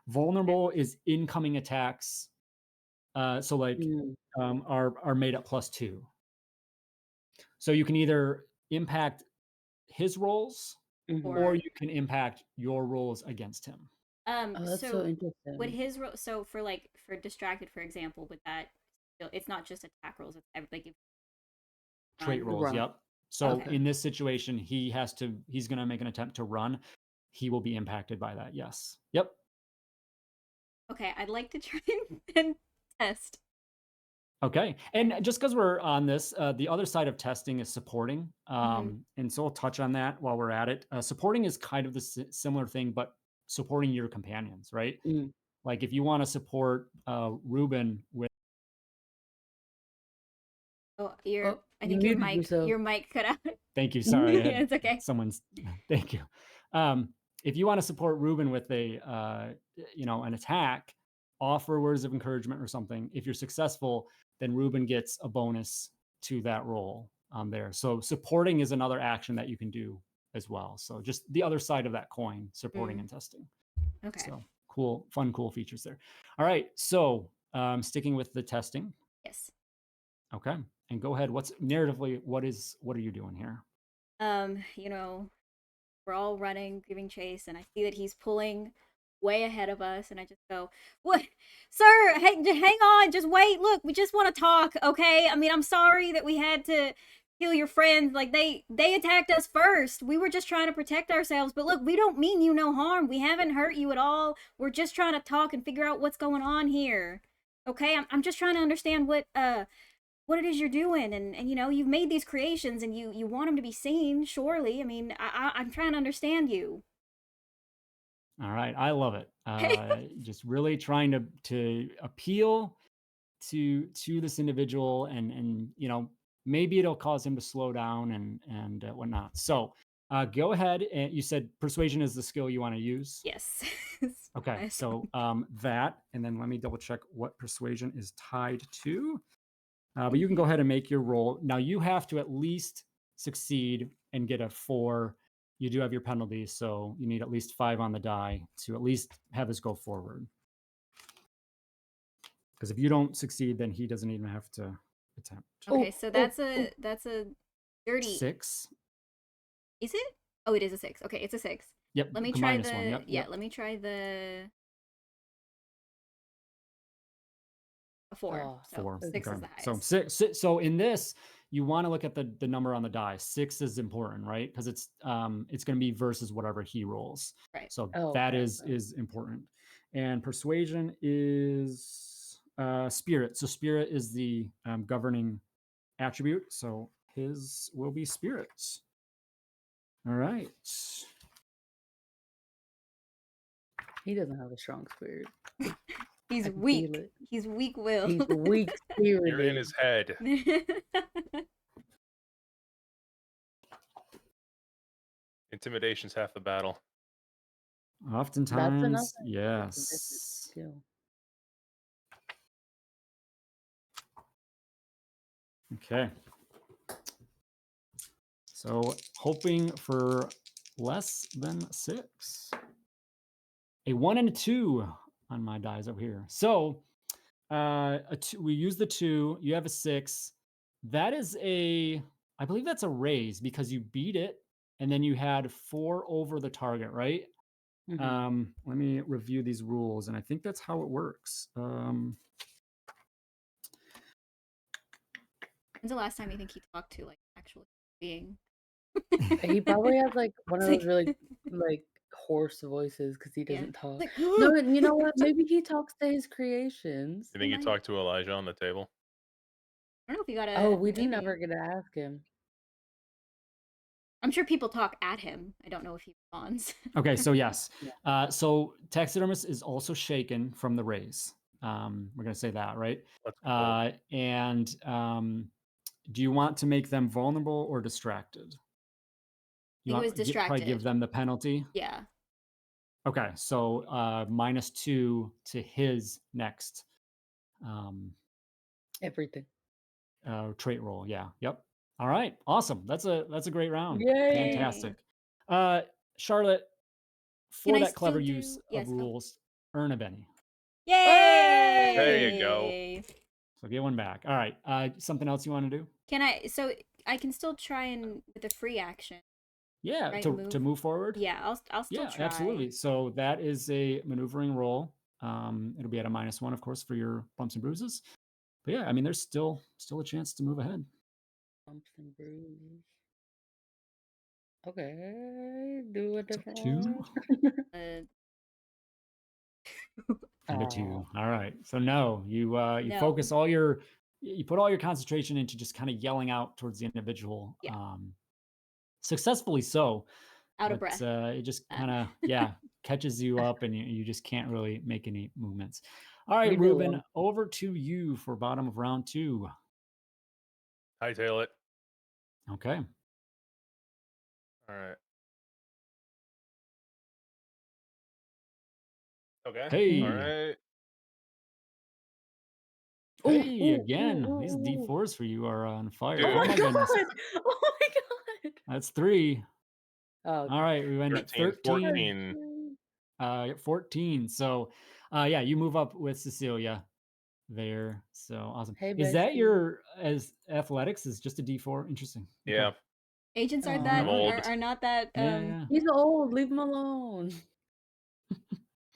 Vulnerable is incoming attacks. So like mm, are made at +2. So you can either impact his rolls mhm. or Or you can impact your rolls against him. Oh, that's so So would interesting. his role? So for distracted, for example, would that? It's not just attack rolls. It's like if Trait run. rolls, Run. yep. So Okay. in this situation, he's gonna make an attempt to run. He will be impacted by that. Yes. Yep. Okay, I'd like to try and test. Okay. And just because we're on this, the other side of testing is supporting. Mhm. And so we'll touch on that while we're at it. Supporting is kind of the similar thing, but supporting your companions, right? Mm. Like if you want to support Ruben with. Oh, Oh, I you think muted yourself. your mic cut out. Thank you. Sorry, I had It's okay. someone's. Thank you. If you want to support Ruben with a, an attack, offer words of encouragement or something. If you're successful, then Ruben gets a bonus to that roll on there. So supporting is another action that you can do as well. So just the other side of that coin, supporting and testing. Okay. So cool, fun, cool features there. All right. So sticking with the testing. Yes. Okay. And go ahead. What's narratively, what are you doing here? You know, we're all running, giving chase, and I see that he's pulling way ahead of us, and I just go, "What, sir? Hey, hang on, just wait. Look, we just want to talk, okay? I mean, I'm sorry that we had to kill your friends. Like they attacked us first. We were just trying to protect ourselves. But look, we don't mean you no harm. We haven't hurt you at all. We're just trying to talk and figure out what's going on here." Okay, I'm just trying to understand what it is you're doing, and you know, you've made these creations and you want them to be seen, surely. I mean, I'm trying to understand you. All right, I love it. Just really trying to appeal to this individual, and maybe it'll cause him to slow down and whatnot. So go ahead, and you said persuasion is the skill you want to use. Yes. Okay, so that, and then let me double check what persuasion is tied to. But you can go ahead and make your roll. Now you have to at least succeed and get a 4. You do have your penalty, so you need at least 5 on the die to at least have this go forward. Because if you don't succeed, then he doesn't even have to attempt. Okay, so that's a dirty 6. Is it? Oh, it is a 6. Okay, it's a 6. Yep. Let me try -1. the Yep. yeah, let me try the a 4. Oh, So 4. 6 Okay. is the So highest. so in this, you want to look at the number on the die. 6 is important, right? Because it's going to be versus whatever he rolls. Right. So Oh, that okay, is important. And persuasion is spirit. So spirit is the governing attribute. So his will be spirits. All right. he doesn't have a strong spirit. He's I can weak. feel it. He's weak-willed. He's weak spirited. You're in his head. Intimidation's half the battle. Oftentimes, That's yes. too. Okay. So hoping for less than 6. A 1 and a 2 on my dies over here. So we use the 2. You have a 6. That is I believe that's a raise because you beat it, and then you had 4 over the target, right? Mm-hmm. Let me review these rules, and I think that's how it works. When's the last time you think he talked to like actual being? He probably has like one of It's those really like hoarse voices because he Yeah. doesn't talk. Like, No, and you know what? Maybe he talks to his creations. You think you might. talked to Elijah on the table? I don't know if you gotta. Oh, we maybe. didn't ever get to ask him. I'm sure people talk at him. I don't know if he responds. Okay, so yes. Yeah. So taxidermist is also shaken from the raise. We're gonna say that, right? Let's go. And do you want to make them vulnerable or distracted? I think it was Probably distracted. give them the penalty. Yeah. Okay, so -2 to his next Everything. trait roll. Yeah. Yep. All right. Awesome. That's a great round. Yay! Fantastic. Charlotte, Can for I that clever still use do? of Yes. rules, earn a Benny. Yay! There you go. So get one back. All right. Something else you want to do? Can I? So I can still try and with a free action Yeah, Right, to move forward. Yeah, I'll still Yeah, try. absolutely. So that is a maneuvering roll. It'll be at a -1, of course, for your bumps and bruises. But yeah, I mean, there's still a chance to move ahead. Bumps and bruises. Okay, do a So different 2 one. and a 2. Aw. All right. So no, you No. focus you put all your concentration into just kind of yelling out towards the individual. Yeah. Successfully so. Out of but, breath. it just kind of catches you up, and you just can't really make any movements. All right, Leave me Ruben, alone. over to you for bottom of round 2. Hightail it. Okay. All right. Okay. Hey. All right. Hey, Ooh, again. ooh, These ooh, ooh. D4s for you are on fire. Dude. Oh Oh my my goodness. god! Oh my god! That's 3. Oh, All right, we went at 13, 13. 14. 14. So, yeah, you move up with Cecelia there. So awesome. Hey, Is that bestie. your as athletics is just a D4? Interesting. Okay. Yeah. Agents are Aw. that I'm old. are not that Yeah. He's old. Leave him alone.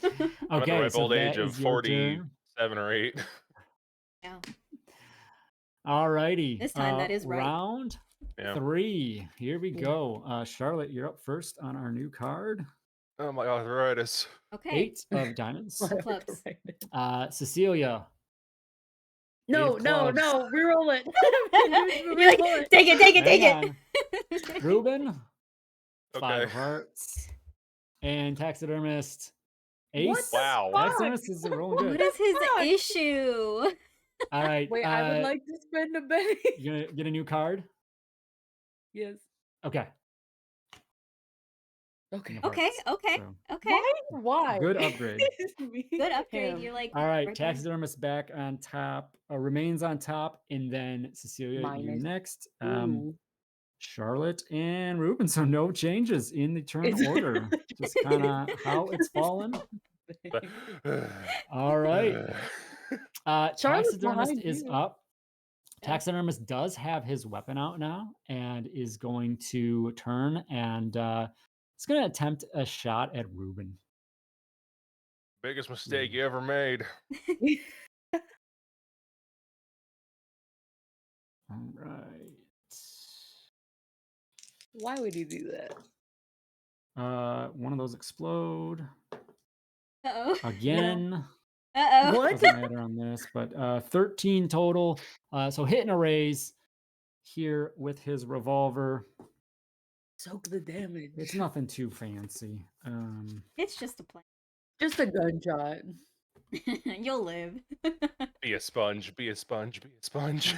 I'm at the Okay, ripe so old age that of is your turn. 47 or 8. Yeah. All righty. This time that is right. Round Yeah. 3. Here we Yeah. go. Charlotte, you're up first on our new card. Oh my arthritis. Okay. 8 of diamonds. Clubs. Cecelia. No, of no, clubs. no. Reroll it. You're like, Reroll it. take it, take it, take Hang it. on. Ruben. 5 Okay. of hearts. And taxidermist. What Ace. the Wow. fuck? Taxidermist is rolling good. What is his Fuck. issue? All right. Wait, I would like to spend a penny. You gonna get a new card? Yes. Okay. Okay. King of Okay, hearts. okay, So, okay. Why? good upgrade. Good upgrade. You're like, All right, right there. taxidermist back on top, remains on top, and then Cecelia, you Minus next. 2. Charlotte and Ruben. So no changes in the turn order. Just kind of how it's fallen. All right. Taxidermist behind is you. up. Yeah. Taxidermist does have his weapon out now and is going to turn, and it's going to attempt a shot at Ruben. Biggest mistake you ever made. All right. Why would you do that? One of those explode Uh-oh. again. Uh-oh. What? Doesn't matter on this, but 13 total. So hitting a raise here with his revolver. Soak the damage. It's nothing too fancy. It's just a plan. Just a gunshot. You'll live. Be a sponge. Be a sponge. Be a sponge.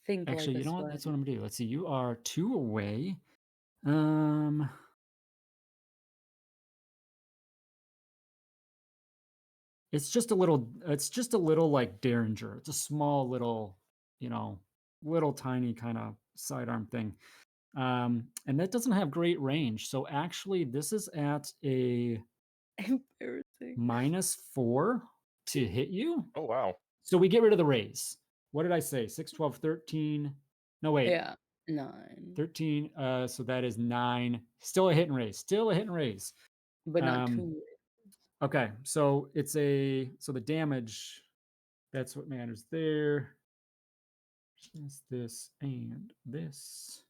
Think Actually, like you know what? sponge. That's what I'm gonna do. Let's see. You are 2 away. It's just a little. It's just a little like Derringer. It's a small little, little tiny kind of sidearm thing. And that doesn't have great range. So actually, this is at a Embarrassing. -4 to hit you. Oh, wow. So we get rid of the raise. What did I say? 6, 12, 13. No, wait. Yeah. 9. 13. So that is 9. Still a hit and raise. Still a hit and raise. But not 2. Okay. So it's so the damage, that's what matters there. Is this and this.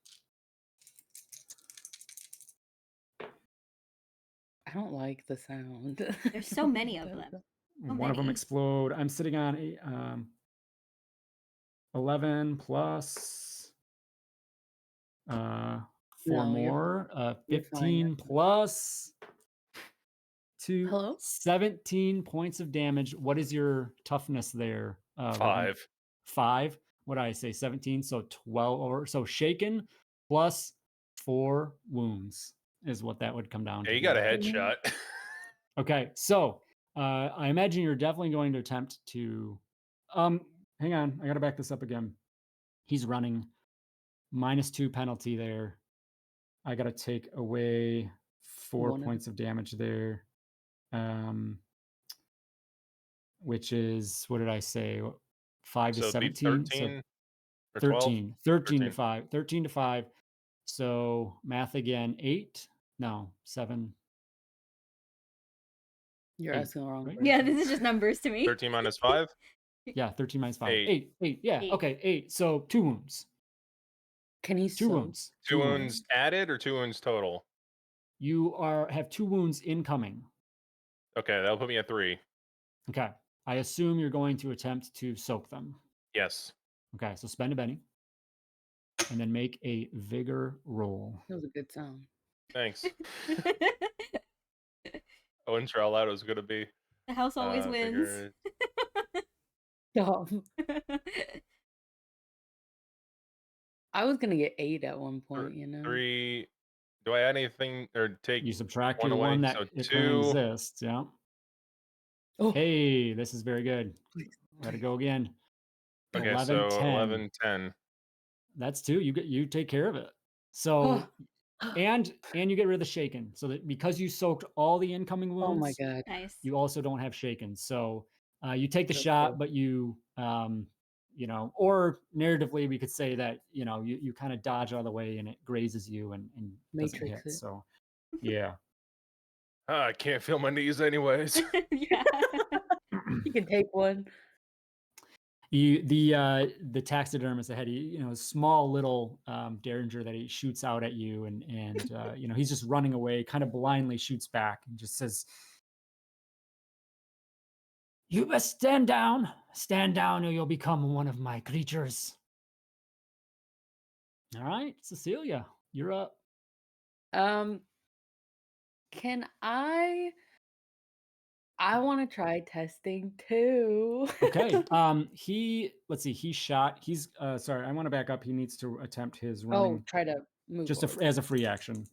I don't like the sound. There's so many of them. So One of them many. explode. I'm sitting on a 11 plus 4 No, you're more. You're fine, 15 you're plus 2. Hello? 17 points of damage. What is your toughness there? Ruben? 5. 5. What did I say? 17. So 12 or so shaken plus 4 wounds is what that would come down Yeah, to. you got a Mhm. headshot. Okay, so I imagine you're definitely going to attempt to. Hang on, I got to back this up again. He's running -2 penalty there. I got to take away 4 One of points of damage there, which is, what did I say? 5 to So it'd be 17. 13 or 13, 12? 13 to 5, 13 to 5. So math again, 8. No, 7. You're 8, asking the wrong right? person. Yeah, this is just numbers to me. 13 minus 5? Yeah, 13 minus 5. 8. 8. Yeah, 8. okay, 8. So 2 wounds. Can he 2 soak? wounds. 2 wounds added or 2 wounds total? You have 2 wounds incoming. Okay, that'll put me at 3. Okay. I assume you're going to attempt to soak them. Yes. Okay, so spend a Benny. And then make a vigor roll. That was a good sound. Thanks. I wasn't sure how loud it was going to be. The house always wins. Figure- Dumb. I was gonna get 8 at one point, 3. Do I add anything or take You subtract 1 your away? one that So it 2. exists. Yeah. Oh, Hey, this is very good. Let it go again. Okay, 11, so 10. 11, 10. That's 2. You take care of it. So and you get rid of the shaken. So that because you soaked all the incoming oh my wounds, god. Nice. you also don't have shaken. So you take the That's shot, cool. but you or narratively we could say that you kind of dodge out of the way and it grazes you and doesn't Matrix hit. it. So yeah. I can't feel my knees anyways. Yeah. You can take one. The taxidermist ahead, a small little derringer that he shoots out at you, and he's just running away, kind of blindly shoots back, and just says, "You best stand down, or you'll become one of my creatures." All right, Cecelia, you're up. Can I want to try testing too. Okay. Let's see. He shot. He's sorry. I want to back up. He needs to attempt his Oh, running try to move just forward. as a free action.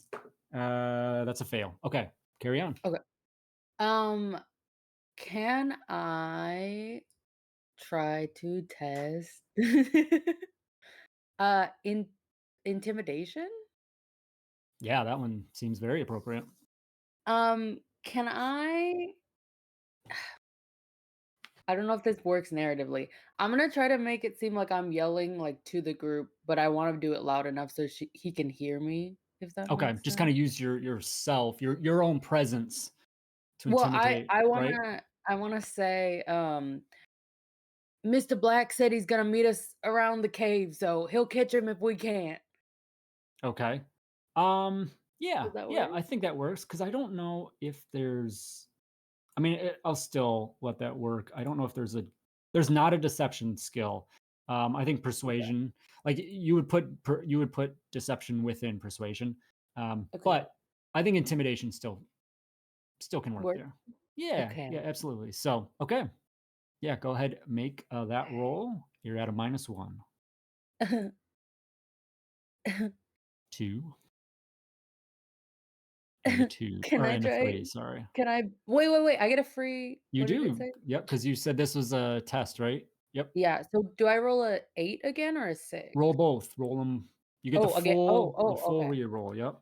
That's a fail. Okay, carry on. Okay. Can I try to test in intimidation? Yeah, that one seems very appropriate. Can I don't know if this works narratively. I'm gonna try to make it seem like I'm yelling like to the group, but I want to do it loud enough so he can hear me. If that Okay, makes just sense. kind of use yourself, your own presence to Well, intimidate. I right? wanna say Mr. Black said he's gonna meet us around the cave, so he'll catch him if we can't. Okay. Yeah, Does that yeah, work? I think that works because I don't know if there's. I mean, I'll still let that work. I don't know if there's not a deception skill. I think persuasion, like you would put deception within persuasion. Okay. But I think intimidation still can work Work? there. Yeah, Okay. yeah, absolutely. So, okay. Yeah, go ahead, make that roll. You're at a -1. 2 and a 2 Can or I and a try? 3, sorry. Can I wait, I get a free You what did it do. say? Yep, because you said this was a test, right? Yep. Yeah, so do I roll a 8 again or a 6? Roll both. Roll them. You get the Oh, again. full Okay. reroll. Yep.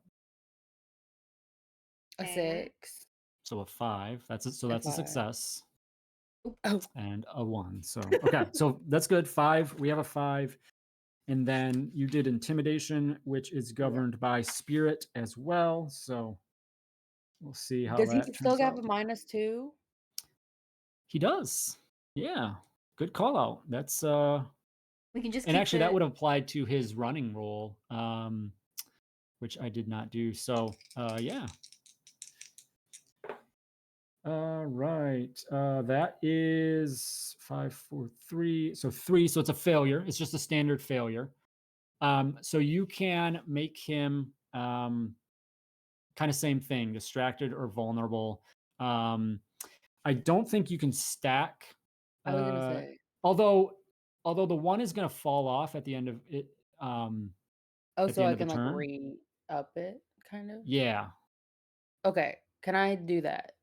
A Okay. 6. So a 5. That's a 5. success. Oh, And a 1. So okay. So that's good. 5. We have a 5. And then you did intimidation, which is governed by spirit as well. So we'll see how does he that still turns have out. a -2? He does. Yeah. Good call out. That's We can just and keep actually that the would have applied to his running roll, which I did not do. So yeah. All right. That is 5, 4, 3. So 3. So it's a failure. It's just a standard failure. So you can make him kind of same thing, distracted or vulnerable. I don't think you can stack. I was gonna say. Although the one is going to fall off at the end of it. Oh, At so the end I of the can like turn. re-up it, kind of? Yeah. Okay. Can I do that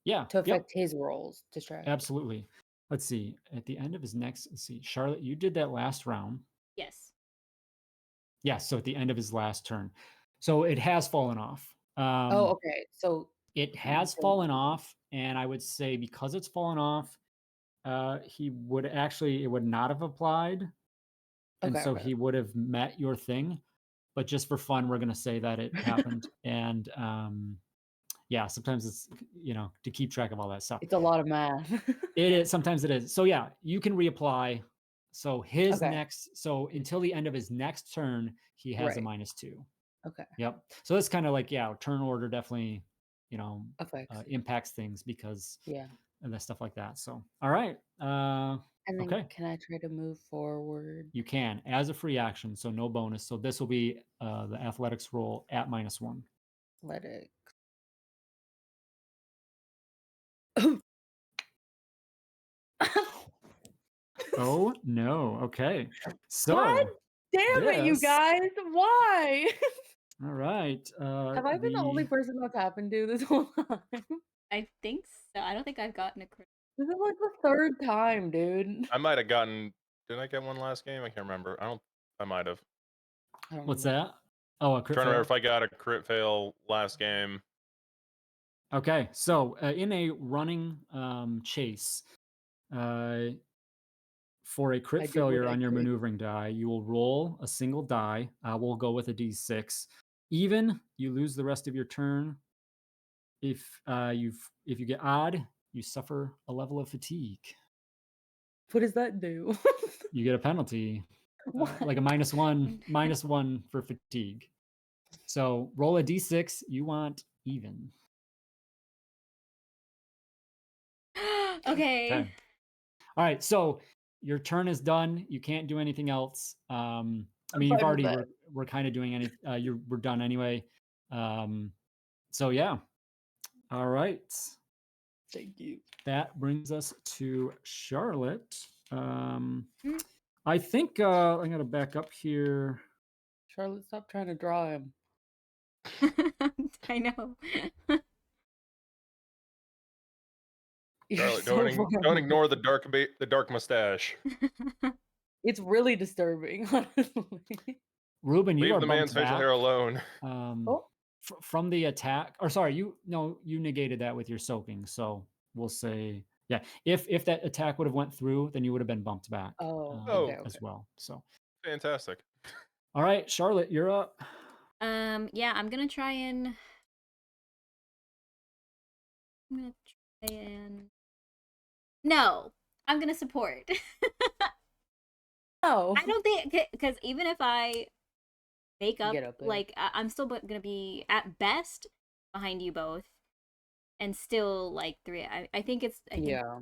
Yeah. to Yep. affect his rolls? Distract. Absolutely. Let's see. At the end of his next, let's see. Charlotte, you did that last round. yes. Yeah, so at the end of his last turn. So it has fallen off. Oh, okay. So It has fallen off, and I would say because it's fallen off, it would not have applied. And okay, so okay. he would have met your thing. but just for fun, we're gonna say that it happened. And yeah, sometimes it's to keep track of all that stuff. It's a lot of math. It is, sometimes it is. So yeah, you can reapply. So his Okay. next, so until the end of his next turn, he has a Right. -2. Okay. Yep. So that's kind of like, yeah, turn order definitely, Effects. impacts things because Yeah. of that stuff like that. So, all right. And then Okay. can I try to move forward? You can as a free action, so no bonus. So this will be the athletics roll at -1. Athletics. Oh no. Okay. So God damn it, you this. guys! Why? All right. Have I been the only person that's happened to this whole time? I think so. I don't think I've gotten a crit. This is like the third time, dude. I might have gotten. Did I get one last game? I can't remember. I might have. I don't What's remember. that? Oh, a crit Trying to remember fail. if I got a crit fail last game. Okay, so in a running chase, for a crit I did failure what I on your could. maneuvering die, you will roll a single die. We'll go with a d6. Even, you lose the rest of your turn. If you get odd, you suffer a level of fatigue. What does that do? You get a penalty, like a -1 for fatigue. So roll a d6. You want even. Okay. Okay. All right. So your turn is done. You can't do anything else. I mean, you've fine with already that. we're kind of doing we're done anyway. So yeah. All right. Thank you. That brings us to Charlotte. Mm. I think I'm gonna back up here. Charlotte, stop trying to draw him. I know. You're Charlotte, so don't funny. ignore the dark mustache. It's really disturbing, honestly. Ruben, you Leave are the bumped man's facial back. hair alone. Oh, From the attack, or sorry, you negated that with your soaking. So we'll say, yeah, if that attack would have went through, then you would have been bumped back oh, Oh. okay, as okay. well. So Fantastic. all right, Charlotte, you're up. Yeah, I'm gonna try and no, I'm gonna support. Oh, I don't think because even if I make up, Get up there. like I'm still gonna be at best behind you both, and still like 3. I think I think yeah.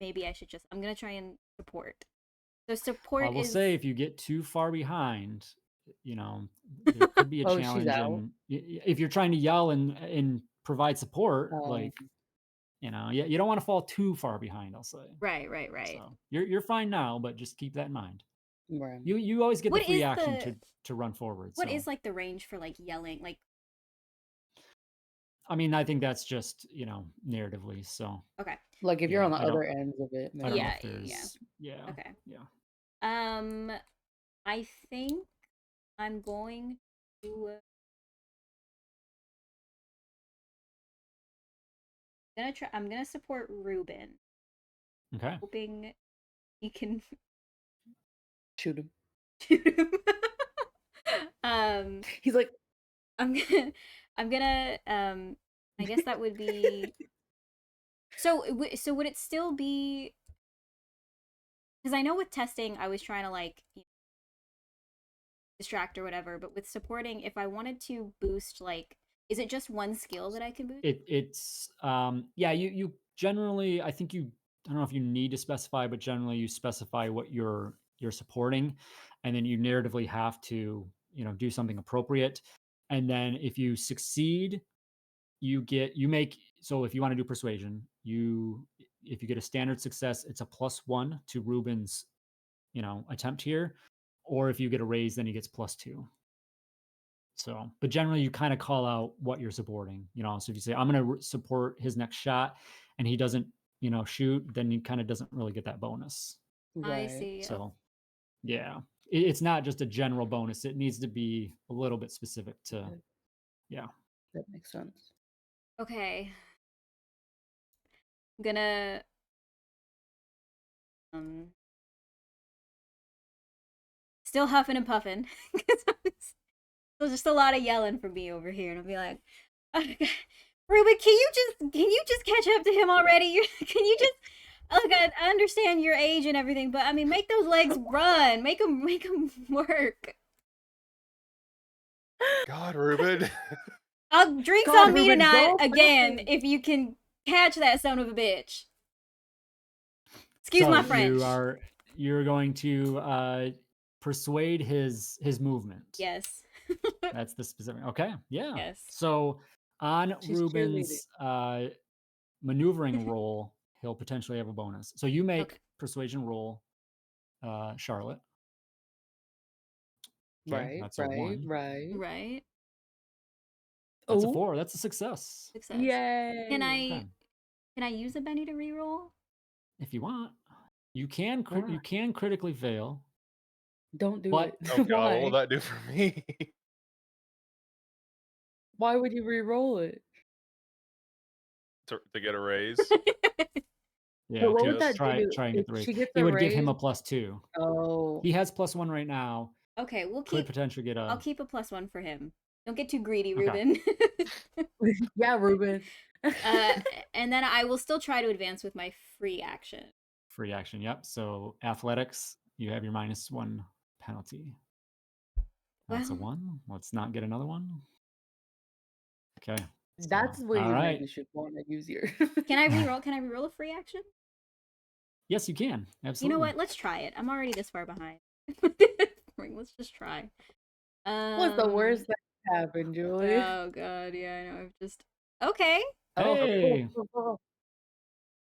maybe I should just. I'm gonna try and support. So support We'll is say if you get too far behind, there could be a Oh, she's challenge. out. And if you're trying to yell and provide support, Oh, you don't want to fall too far behind. I'll say. right. So you're fine now, but just keep that in mind. right. You always get the What free is action the to run forward. what So is like the range for like yelling? Like I mean, I think that's just narratively. So okay, Like if yeah, you're on the I don't other ends of it, I don't know maybe. if there's yeah. Okay. yeah. I think I'm going to I'm gonna support Ruben, Okay. hoping he can Shoot him. shoot him. He's like, I'm gonna I guess that would be so would it still be because I know with testing I was trying to like distract or whatever, but with supporting, if I wanted to boost, like, is it just one skill that I can boost? It's yeah, you generally, I think I don't know if you need to specify, but generally you specify what you're supporting, and then you narratively have to do something appropriate. And then if you succeed, you make, so if you want to do persuasion, if you get a standard success, it's a +1 to Ruben's attempt here, or if you get a raise, then he gets +2. So, but generally you kind of call out what you're supporting, so if you say, I'm going to support his next shot and he doesn't, shoot, then he kind of doesn't really get that bonus. I right. see. So, yeah, it's not just a general bonus. It needs to be a little bit specific to, yeah. That makes sense. Okay. I'm gonna still huffing and puffing. There's just a lot of yelling from me over here, and I'll be like, oh, Ruben, can you just catch up to him already? Can you just look? I understand your age and everything, but I mean, make those legs run. Make them work. God, Ruben. Drinks God, on me Ruben, tonight go again fast. if you can catch that son of a bitch. Excuse So my French. you're going to persuade his movement. Yes. That's the specific. Okay. Yeah. Yes. So on She's cheerleading. Ruben's maneuvering roll, he'll potentially have a bonus. So you make Okay. persuasion roll, Charlotte. Okay, Right, that's a one. Right. That's a Oh, 4. That's a success. Success. yay. Can Okay. I use a Benny to reroll? If you want, you can Why? you can critically fail. Don't do But- it. Oh God, Why? what will that do for me? Why would you re-roll it? to get a raise? Yeah, But what to would that try do? and If get the raise. she gets It a would give him a raise? +2. Oh, He has +1 right now. Okay, we'll Could keep. potentially get a. I'll keep a +1 for him. Don't get too greedy, Okay. Ruben. yeah, Ruben. And then I will still try to advance with my free action. Free action. Yep. So athletics, you have your -1 penalty. That's a Well- 1. Let's not get another one. Okay. That's So, where all you right. maybe should want to use your. Can I reroll? Can I reroll a free action? Yes, you can. Absolutely. You know what? Let's try it. I'm already this far behind. Let's just try. What's the worst that could happen, Julie? Oh god, yeah, I know. I've just okay. Hey.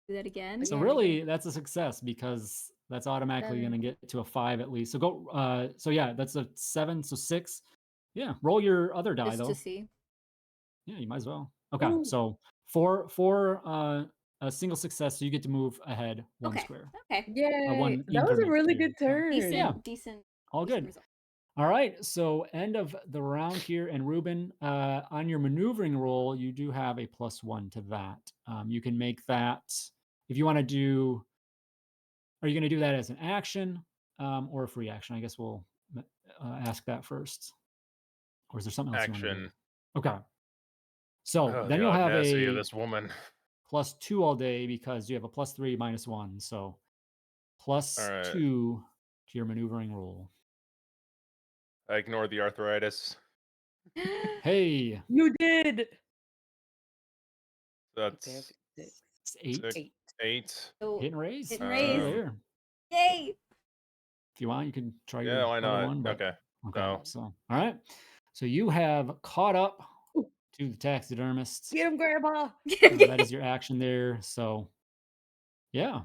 Do that again. So Yeah. really, that's a success because that's automatically going to get to a 5 at least. So go. So yeah, that's a 7. So 6. Yeah. Roll your other die Just though. to see. Yeah, you might as well. Okay. Ooh. So for a single success, so you get to move ahead 1 Okay. square. Okay. Yay! One That was a increment really here. good turn. Yeah. Decent. All decent good. result. All right, so end of the round here, and Ruben, on your maneuvering roll, you do have a +1 to that. You can make that if you want to do. Are you going to do that as an action or a free action? I guess we'll ask that first. Or is there something else you want to do? Action. Okay. So Oh, then the you'll have audacity a of this woman. +2 all day because you have a +3 -1. So +2 right. to your maneuvering roll. I ignored the arthritis. Hey, You did. That's Okay, okay, 8. 6, 8. 8. So, Hit and raise. hit and See you raise. there. Yay! If you want, you can try your Yeah, why other not? one. But, Okay. No. So, all right. So you have caught up Ooh. to the taxidermist. Get him, Grandpa. That is your action there. So, yeah.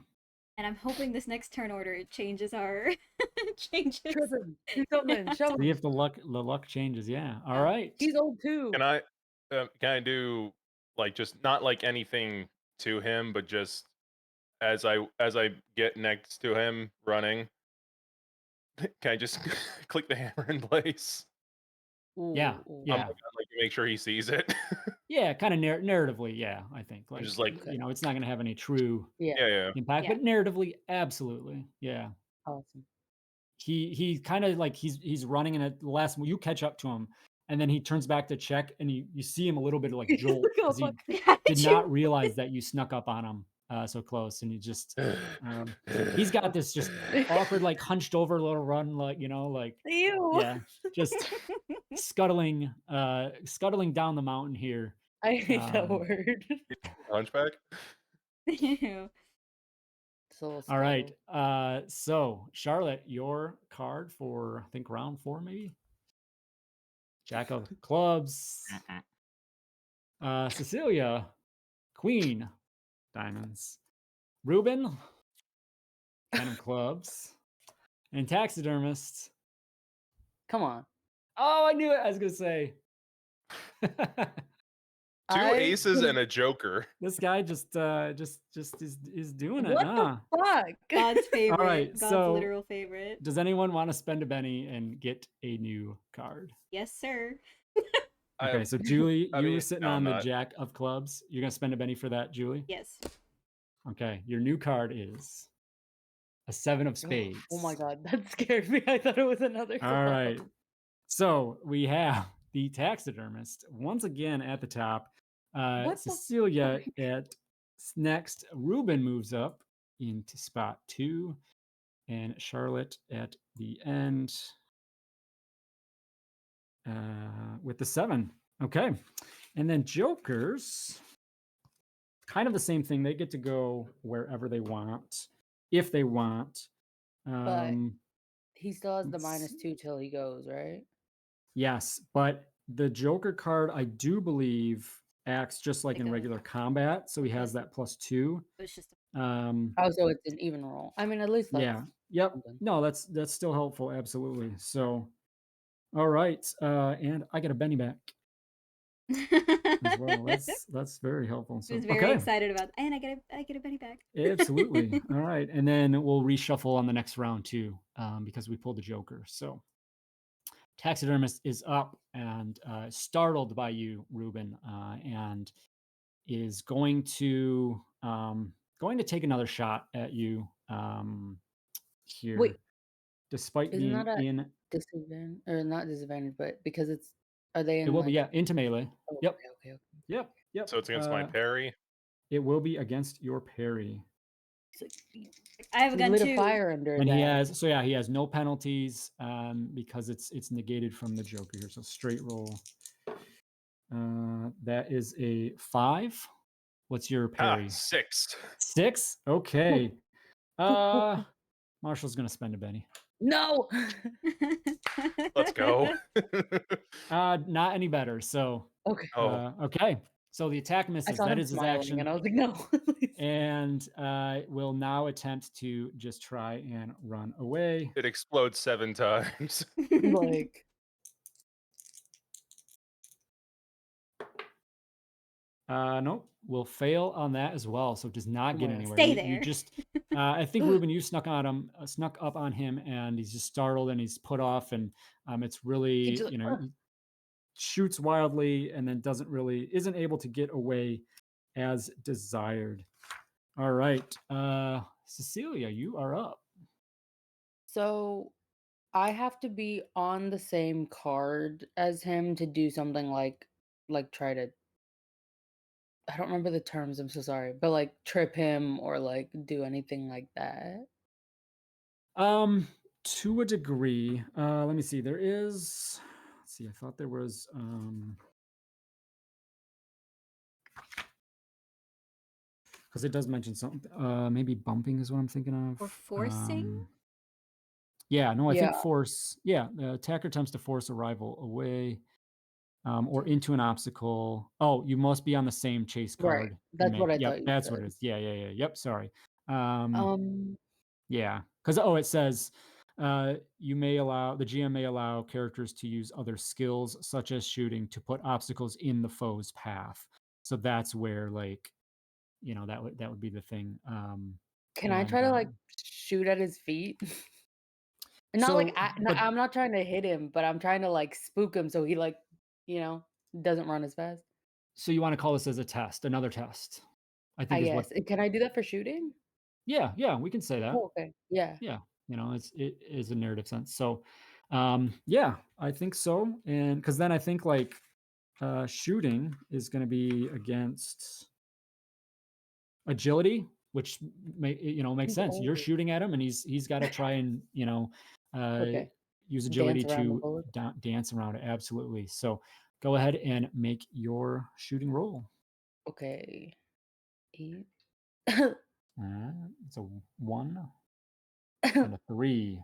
And I'm hoping this next turn order changes our changes. Trip him. Do something. Show See him. if the luck changes. Yeah. All Yeah. right. He's old too. Can I do like just not like anything to him, but just as I get next to him running, can I just click the hammer in place? Yeah. Ooh. Yeah. Like to make sure he sees it. Yeah. Kind of narratively. Yeah. I think like, just like you know, it's not going to have any true Yeah. yeah. impact, Yeah. but narratively, absolutely. Yeah. Awesome. He kind of like he's running, and at the last you catch up to him, and then he turns back to check, and you see him a little bit of like jolt because he did not realize that you snuck up on him so close, and you just he's got this just awkward like hunched over little run, like like Ew. yeah, just scuttling down the mountain here. I hate that word. Hunchback. So All right. So Charlotte, your card for I think round 4 maybe. Jack of clubs. Cecelia, queen, diamonds. Ruben, 10 of clubs. And taxidermist. Come on. Oh, I knew it. I was gonna say. Two aces and a joker. This guy just is doing it. What Huh? the fuck? God's favorite. All right, God's so- literal favorite. Does anyone want to spend a Benny and get a new card? Yes, sir. Okay, so Julie, I you mean, were sitting no, on I'm the not. Jack of clubs. You're gonna spend a Benny for that, Julie? Yes. Okay, your new card is a 7 of Oh spades. my god, that scared me. I thought it was another All club. right. So we have the taxidermist once again at the top. What the Cecelia at next. Ruben moves up into spot 2, and Charlotte at the end with the 7. Okay. And then Jokers, kind of the same thing. They get to go wherever they want, if they want. But he still has the let's- -2 till he goes, right? Yes, but the Joker card, I do believe, acts just like in Like a- regular combat, so he has that +2. It's just Oh, so it's an even roll. I mean, at least that's Yeah. Yep. something. No, that's still helpful. Absolutely. So, all right. And I get a Benny back as well. That's very helpful. He So, was very okay. excited about that. And I get a Benny back. Absolutely. All right. And then we'll reshuffle on the next round too, because we pulled a Joker. So, taxidermist is up and startled by you, Ruben, and is going to take another shot at you here. Wait, despite isn't being that a in disadvantage or not disadvantage, but because are they in it will like be into melee. oh, Yep. okay. Yep. So it's against my parry. It will be against your parry. I have a He gun lit too. a fire under And that. he has no penalties because it's negated from the Joker here. So straight roll. That is a 5. What's your parry? 6. 6? Okay. Marshall's gonna spend a Benny. No. Let's go. Not any better. So Okay. okay. So the attack I misses. saw That him is his smiling, action. and I was like, no. And will now attempt to just try and run away. It explodes 7 times. Like Nope, will fail on that as well. So does not get Come on. anywhere. Stay You there. just, I think Ruben, you snuck up on him, and he's just startled and he's put off, and it's really, just- he shoots wildly and then isn't able to get away as desired. All right, Cecelia, you are up. So I have to be on the same card as him to do something like try to I don't remember the terms, I'm so sorry, but like trip him or like do anything like that. To a degree. Let me see. There is. Let's see. I thought there was. Because it does mention something. Maybe bumping is what I'm thinking of. Or forcing? Yeah. No, I think Yeah. force. Yeah, the attacker attempts to force a rival away, or into an obstacle. Oh, you must be on the same chase Right. card. That's what I Yep, thought you that's what said. it is. Yeah. Yep. Sorry. Yeah, because it says the GM may allow characters to use other skills such as shooting to put obstacles in the foe's path. So that's where that would be the thing. Can I try to like shoot at his feet? Not So, like but- I'm not trying to hit him, but I'm trying to like spook him so he like, doesn't run as fast. So you want to call this as a test, another test? I think I guess. Can I do that for shooting? Yeah, we can say that. Oh, okay. Yeah. Yeah, it is a narrative sense. So, yeah, I think so. And because then I think like shooting is going to be against agility, which makes sense. You're shooting at him, and he's got to try and Okay. use agility Dance around the to bullet. dance around it. Absolutely. So go ahead and make your shooting roll. Okay. 8. It's a 1 and a 3.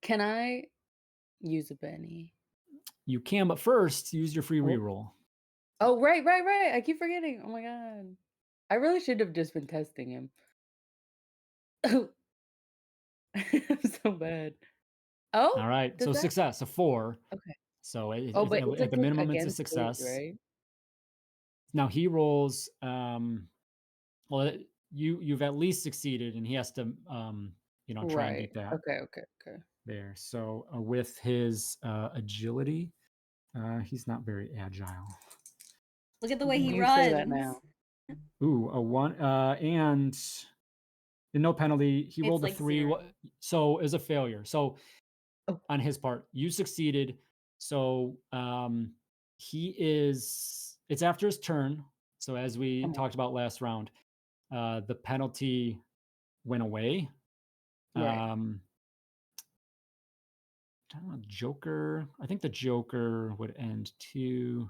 Can I use a Benny? You can, but first use your free reroll. Oh, right. I keep forgetting. Oh my god. I really should have just been testing him. I'm so bad. Oh. All right. So success, a 4. Okay. So but it's at the minimum, it's a against his, success. right? Now he rolls. Well, you've at least succeeded, and he has to try and beat that. Okay. There. So with his agility, he's not very agile. Look at the way he You runs. say that now. Ooh, a 1. And no penalty. He It's rolled a like 3, zero. so is a failure. So Oh. on his part, you succeeded. So it's after his turn. So as we Come on. talked about last round, the penalty went away. Right. I don't know, Joker. I think the Joker would end too.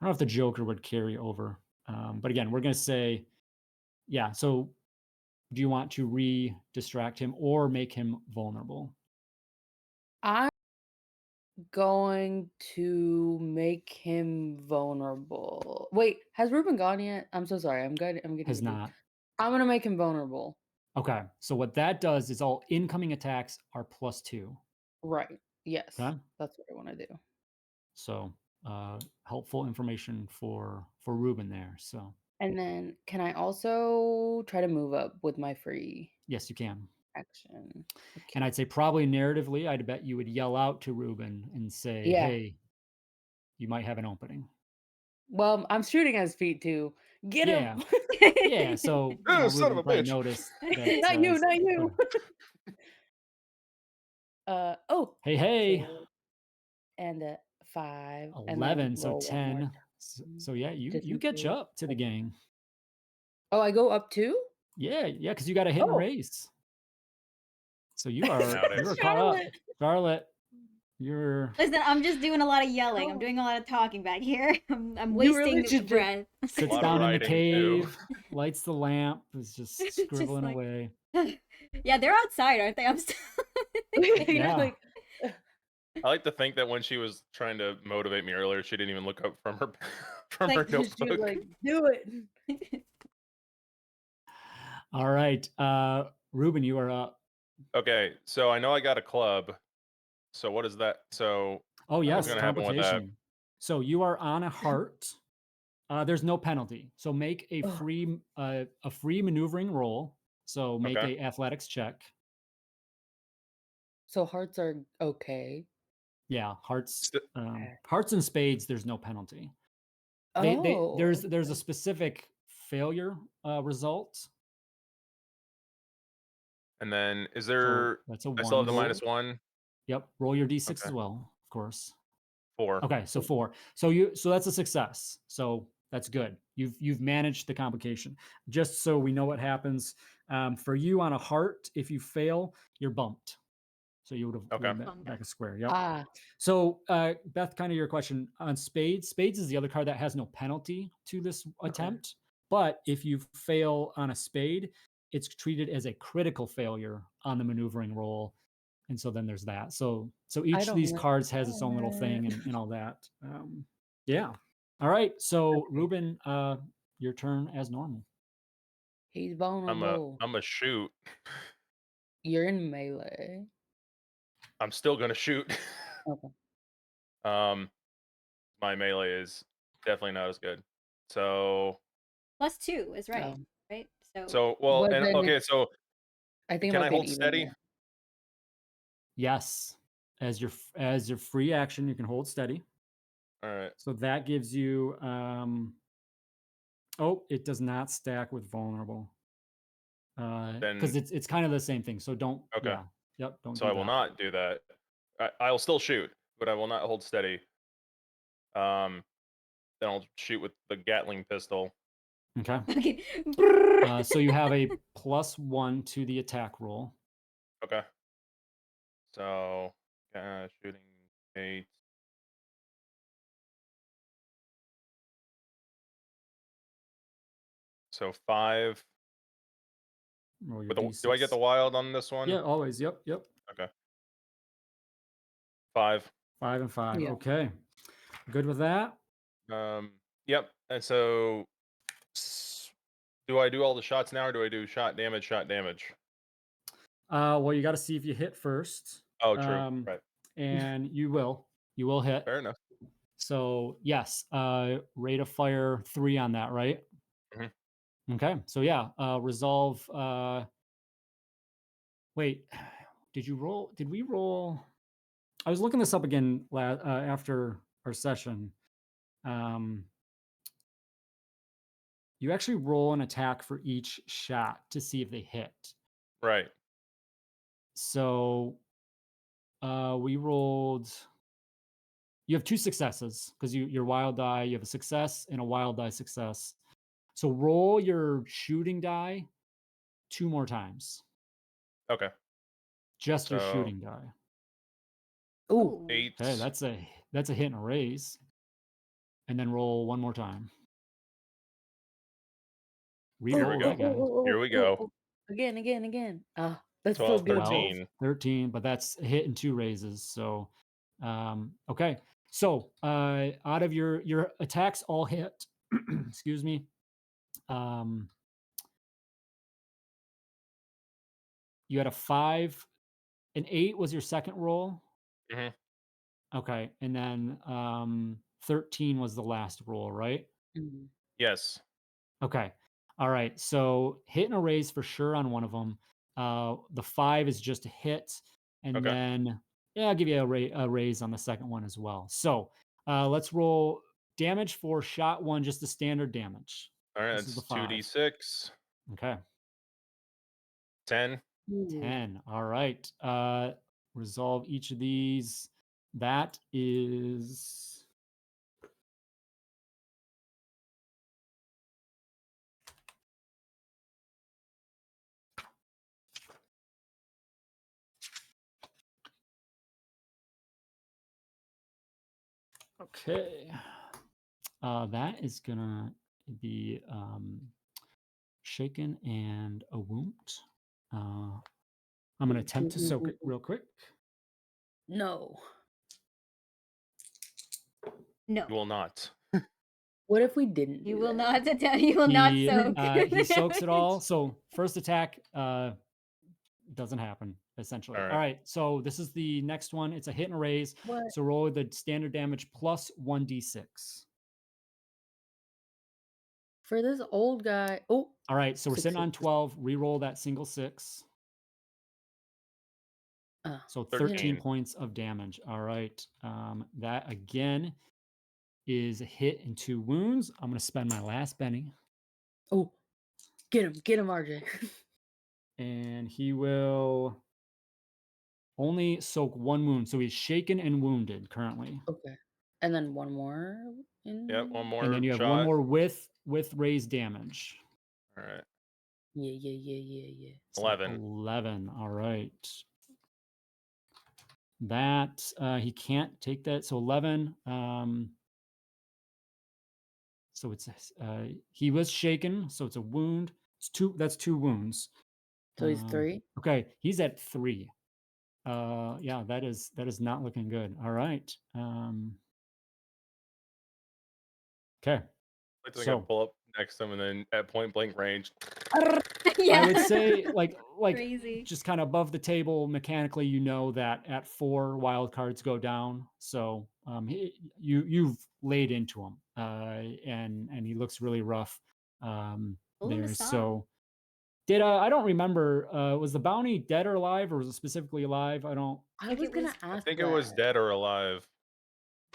I don't know if the Joker would carry over. But again, we're going to say, yeah. So do you want to re-distract him or make him vulnerable? I'm going to make him vulnerable. Wait, has Ruben gone yet? I'm so sorry. I'm getting Has confused. not. I'm gonna make him vulnerable. Okay. So what that does is all incoming attacks are +2. Right. Yes. Okay. That's what I want to do. So helpful information for Ruben there. So And then can I also try to move up with my free yes, you can. action? Okay. And I'd say probably narratively, I'd bet you would yell out to Ruben and say, Yeah. hey, you might have an opening. Well, I'm shooting at his feet too. Get Yeah. him. Yeah. So Oh, son of Ruben a probably bitch. noticed that. Not you, not you. Oh. Hey. 6 and a 5 and 11. then So roll one more 10. time. So yeah, you Just catch improve. up to the gang. Oh, I go up too? Yeah, because you got a hit and Oh. race. So you are Nowadays. caught up. Charlotte. Charlotte, you're Listen, I'm just doing a lot of yelling. I'm Oh. doing a lot of talking back here. I'm You really wasting should just- breath. sits lot of down in the writing, too. cave, lights the lamp, is just Just scribbling like- away. Yeah, they're outside, aren't they? I'm still. Yeah. Like, I like to think that when she was trying to motivate me earlier, she didn't even look up from her from Like, her she was notebook. like, do it. All right. Ruben, you are up. Okay, so I know I got a club. So what is that? So Oh yes, gonna happen with that? complication. So you are on a heart. There's no penalty. So make a Ugh. free maneuvering roll. So make Okay. a athletics check. So hearts are okay. Yeah, hearts St- hearts and spades, there's no penalty. There's a specific failure result. And then is So there? that's a I still have the one. -1. Yep. Roll your d6 Okay. as well, of course. 4. Okay, so 4. So that's a success. So that's good. You've managed the complication. Just so we know what happens. For you on a heart, if you fail, you're bumped. So you would have Okay. rolled back a square. Yep. Ah, So Beth, kind of your question on spades. Spades is the other card that has no penalty to this attempt. But if you fail on a spade, it's treated as a critical failure on the maneuvering roll. And so then there's that. So each of these cards has its own little thing and all that. Yeah. All right. So Ruben, your turn as normal. he's vulnerable. I'm a shoot. You're in melee. I'm still gonna shoot. Okay. My melee is definitely not as good. So +2 is right, Oh. right? so well, But and then okay, so I think can it might I be an hold even steady? there. Yes. As your free action, you can hold steady. All right. So that gives you it does not stack with vulnerable. Because Then it's kind of the same thing. So don't Okay. yeah. Yep, don't so do I will that. not do that. I'll still shoot, but I will not hold steady. Then I'll shoot with the Gatling pistol. Okay. Okay. So you have a +1 to the attack roll. Okay. So shooting 8. So 5. Roll your Do I get the d6. wild on this one? Yeah, always. Yep. Okay. 5. 5 and 5. Yeah. Okay. Good with that? Yep. And so do I do all the shots now or do I do shot damage? Well, you got to see if you hit first. Oh, true. Right. And you will hit. Fair enough. So yes, rate of fire 3 on that, right? Mhm. Okay. So yeah, resolve. Wait, did we roll? I was looking this up again after our session. you actually roll an attack for each shot to see if they hit. Right. So we rolled. You have 2 successes because your wild die. You have a success and a wild die success. So roll your shooting die 2 more times. Okay. Just your So shooting die. Ooh. 8. Okay, that's a hit and a raise. And then roll 1 more time. Here we Reroll go. that guy. Here we go. Again. Ah, that's so 12, good. 13. 13, but that's a hit and 2 raises. So, okay. So, out of your attacks all hit. Excuse me. You had a 5, an 8 was your second roll. Mhm. Okay, and then 13 was the last roll, right? Mhm. Yes. Okay. All right. So hit and a raise for sure on one of them. The 5 is just a hit, and Okay. then I'll give you a raise on the second one as well. So let's roll damage for shot 1, just the standard damage. All right. This is the It's 5. 2d6. Okay. 10. Ooh. 10. All right. Resolve each of these. That is okay. That is gonna be shaken and a wound. I'm gonna attempt to soak it real quick. No. No. You will not. What if we didn't? You do will that? not. You will not He soak. he soaks it all. So first attack doesn't happen essentially. All All right. right. So this is the next one. It's a hit and a raise. What? So roll the standard damage plus 1d6. For this old guy. Oh. All right. So we're sitting on 6. 12. Reroll that single 6. So 13 13. points of damage. All right. That again is a hit and 2 wounds. I'm going to spend my last penny. Oh. Get him, RJ. And he will only soak 1 wound. So he's shaken and wounded currently. Okay. And then one more. Yep. One more And then you have shot. 1 more with raised damage. All right. Yeah. So 11. 11. All right. That he can't take that. So 11. So it's he was shaken. So it's a wound. It's 2. That's 2 wounds. So he's 3. Okay, he's at 3. Yeah, that is not looking good. All right. Okay. I think I So pull up next to him and then at point blank range. Yeah. I would say like Crazy. just kind of above the table mechanically, you know that at 4 wild cards go down. So you've laid into him, and he looks really rough Pull him there. aside. So did I don't remember, was the bounty dead or alive, or was it specifically alive? I don't. I think was it gonna was- ask. I think it was dead or alive.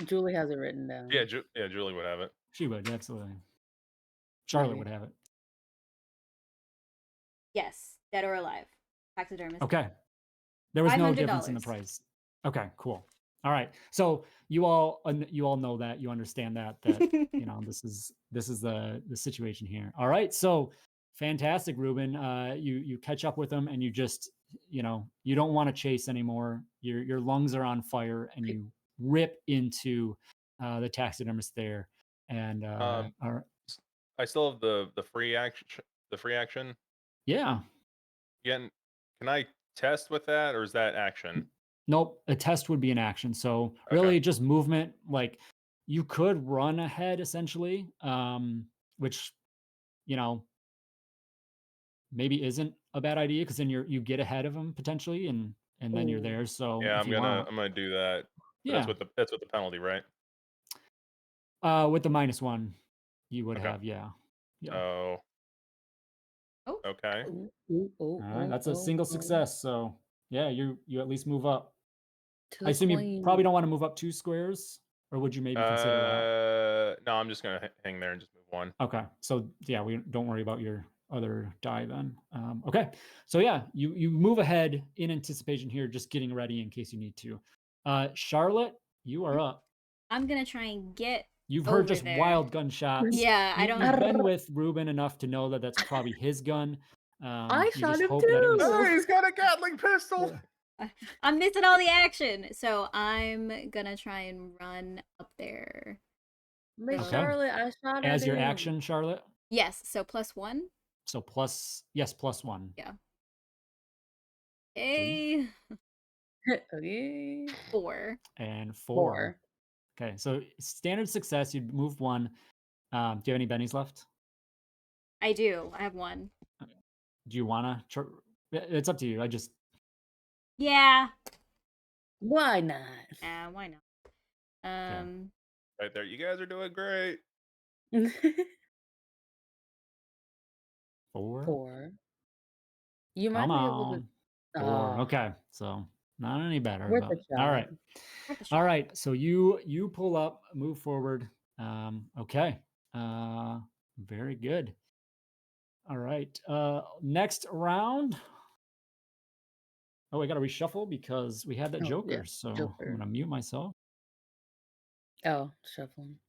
Julie has it written down. Yeah. Julie would have it. She would, absolutely. Charlotte Maybe. would have it. Yes, dead or alive. Taxidermist. Okay. There was no difference in the $500. price. Okay, cool. All right. So you all know that, you understand that you know this is the situation here. All right. So fantastic, Ruben. You catch up with them and you just you don't want to chase anymore. Your lungs are on fire and you rip into the taxidermist there. And I still have the free action. The free action. yeah. Again, can I test with that, or is that action? Nope, a test would be an action. So Okay. really just movement. Like you could run ahead essentially, which maybe isn't a bad idea because then you get ahead of them potentially and then you're there. So Yeah, if I'm you want, gonna do that. But yeah, that's with the penalty, right? with the -1, you would Okay. have, yeah. Oh. Oh. Okay. All right, that's a single success. So yeah, you at least move up. To I assume you queen. probably don't want to move up 2 squares, or would you maybe consider that? No, I'm just gonna hang there and just move 1. Okay, so yeah, we don't worry about your other die then. Okay, so yeah, you move ahead in anticipation here, just getting ready in case you need to. Charlotte, you are up. I'm gonna try and get. You've heard over just there. wild gunshots. Yeah, I don't. You've been with Ruben enough to know that that's probably his gun. I You shot just him hope that it was. too. Oh, he's got a Gatling pistol. I'm missing all the action, so I'm gonna try and run up there. Miss Okay. Charlotte, I shot As at your him. action, Charlotte. Yes, so +1. So +1. Yeah. Okay. Okay. 4. And 4. Okay, so standard success. You move 1. Do you have any bennies left? I do. I have 1. Do you wanna? It's up to you. Yeah. Why not? Why not? Right there. You guys are doing great. 4. 4. You Come might be able to. on. 4. Okay, so not any better. Worth But, a shot. all right. Worth a shot. All right. So you pull up, move forward. Okay. Very good. All right. Next round. Oh, I got to reshuffle because we had that Oh, Joker. yeah, So Joker. I'm gonna mute myself. Oh, shuffling.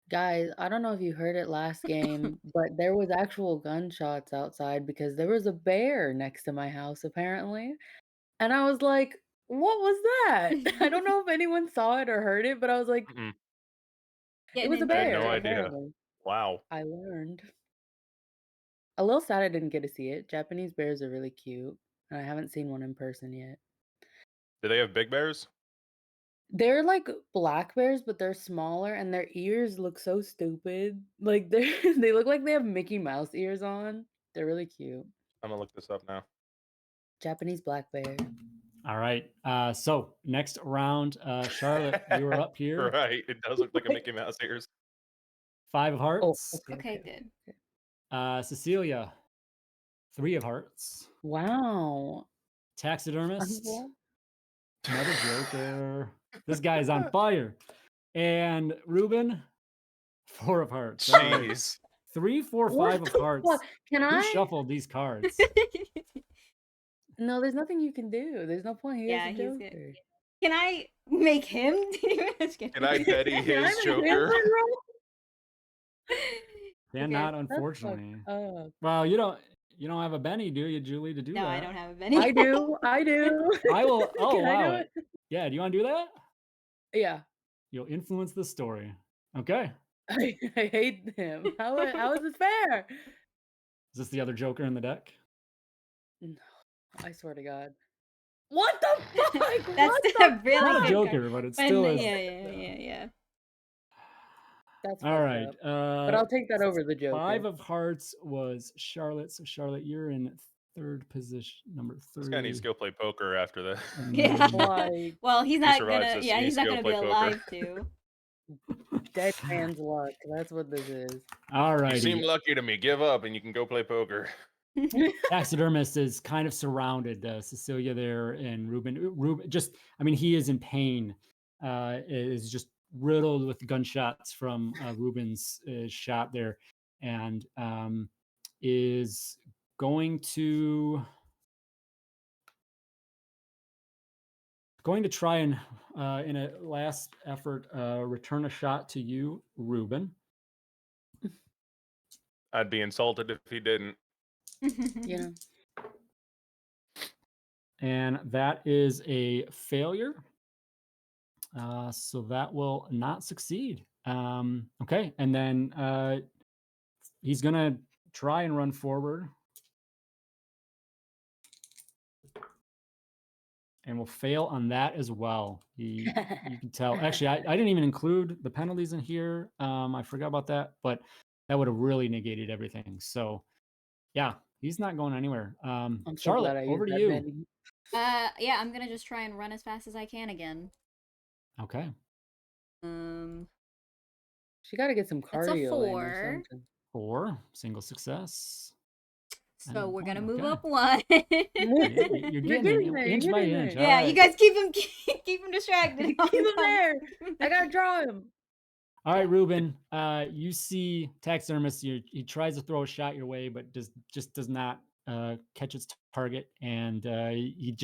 Guys, I don't know if you heard it last game, but there was actual gunshots outside because there was a bear next to my house, apparently. And I was like, what was that? I don't know if anyone saw it or heard it, but I was like, Mm-mm. it was a Getting I had bear. no idea. Apparently. Wow. I learned. A little sad I didn't get to see it. Japanese bears are really cute, and I haven't seen one in person yet. Do they have big bears? They're like black bears, but they're smaller, and their ears look so stupid. Like they look like they have Mickey Mouse ears on. They're really cute. I'm gonna look this up now. Japanese black bear. All right. So next round, Charlotte, you are up here. Right. It does look like a Mickey Mouse ears. 5 of Oh, hearts. Okay, good. Cecelia, 3 of hearts. Wow. Taxidermist, Well, another Joker. This guy's on fire. And Ruben, 4 of hearts. All right. Jeez. 3, 4, 5 of hearts. fuck? Can Who I? shuffled these cards? No, there's nothing you can do. There's no point. He Yeah, is a he's Joker. good. Can I make him? Can I Betty Can I his make him Joker? roll? Cannot, That's unfortunately. fucked up. Well, you don't have a Benny, do you, Julie, to do No, that? I don't have a Benny. I do. I do. I will. Oh, Can I do wow. it? Yeah, do you want to do that? Yeah. You'll influence the story. Okay. I hate him. How is this fair? Is this the other Joker in the deck? No, I swear to God. What the fuck? That's What a the really Not a good Joker, card. but it But still is. yeah. That's All fucked right. up. But I'll take that over the Joker. 5 of hearts was Charlotte. So Charlotte, you're in 3rd position, number 3. This guy needs to go play poker after that. And Yeah. then- Like Well, he's not survives gonna. this, Yeah, he he's needs to not go gonna be play poker. alive to. dead man's luck. That's what this is. All You seem righty. lucky to me. Give up and you can go play poker. Taxidermist is kind of surrounded. Cecelia there and Ruben just, I mean, he is in pain. Is just riddled with gunshots from Ruben's shot there, and is going to try and in a last effort return a shot to you, Ruben. I'd be insulted if he didn't. You know. And that is a failure. So that will not succeed. Okay, and then he's gonna try and run forward, and will fail on that as well. You can tell. Actually, I didn't even include the penalties in here. I forgot about that, but that would have really negated everything. So, yeah, he's not going anywhere. I'm so Charlotte, glad I over used to that you. Benny. Yeah, I'm gonna just try and run as fast as I can again. Okay. She got to get some That's a cardio in 4. or something. 4, single success. So And we're gonna 1, move okay. up 1. You're getting there, it inch you're by getting inch. there. Yeah, all you right. guys keep him distracted. Keep him there. I gotta draw him. All right, Yeah. Ruben. You see Taxidermist. He tries to throw a shot your way, but just does not catch its target. And you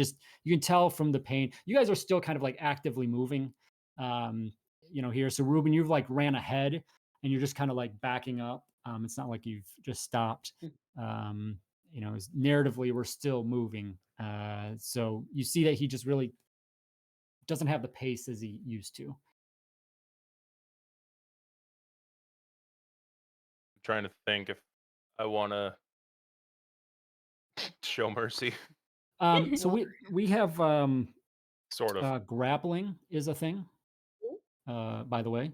can tell from the pain. You guys are still kind of like actively moving, here. So Ruben, you've like ran ahead, and you're just kind of like backing up. It's not like you've just stopped. Narratively, we're still moving. So you see that he just really doesn't have the pace as he used to. I'm trying to think if I want to show mercy. So we have Sort of. grappling is a thing. By the way,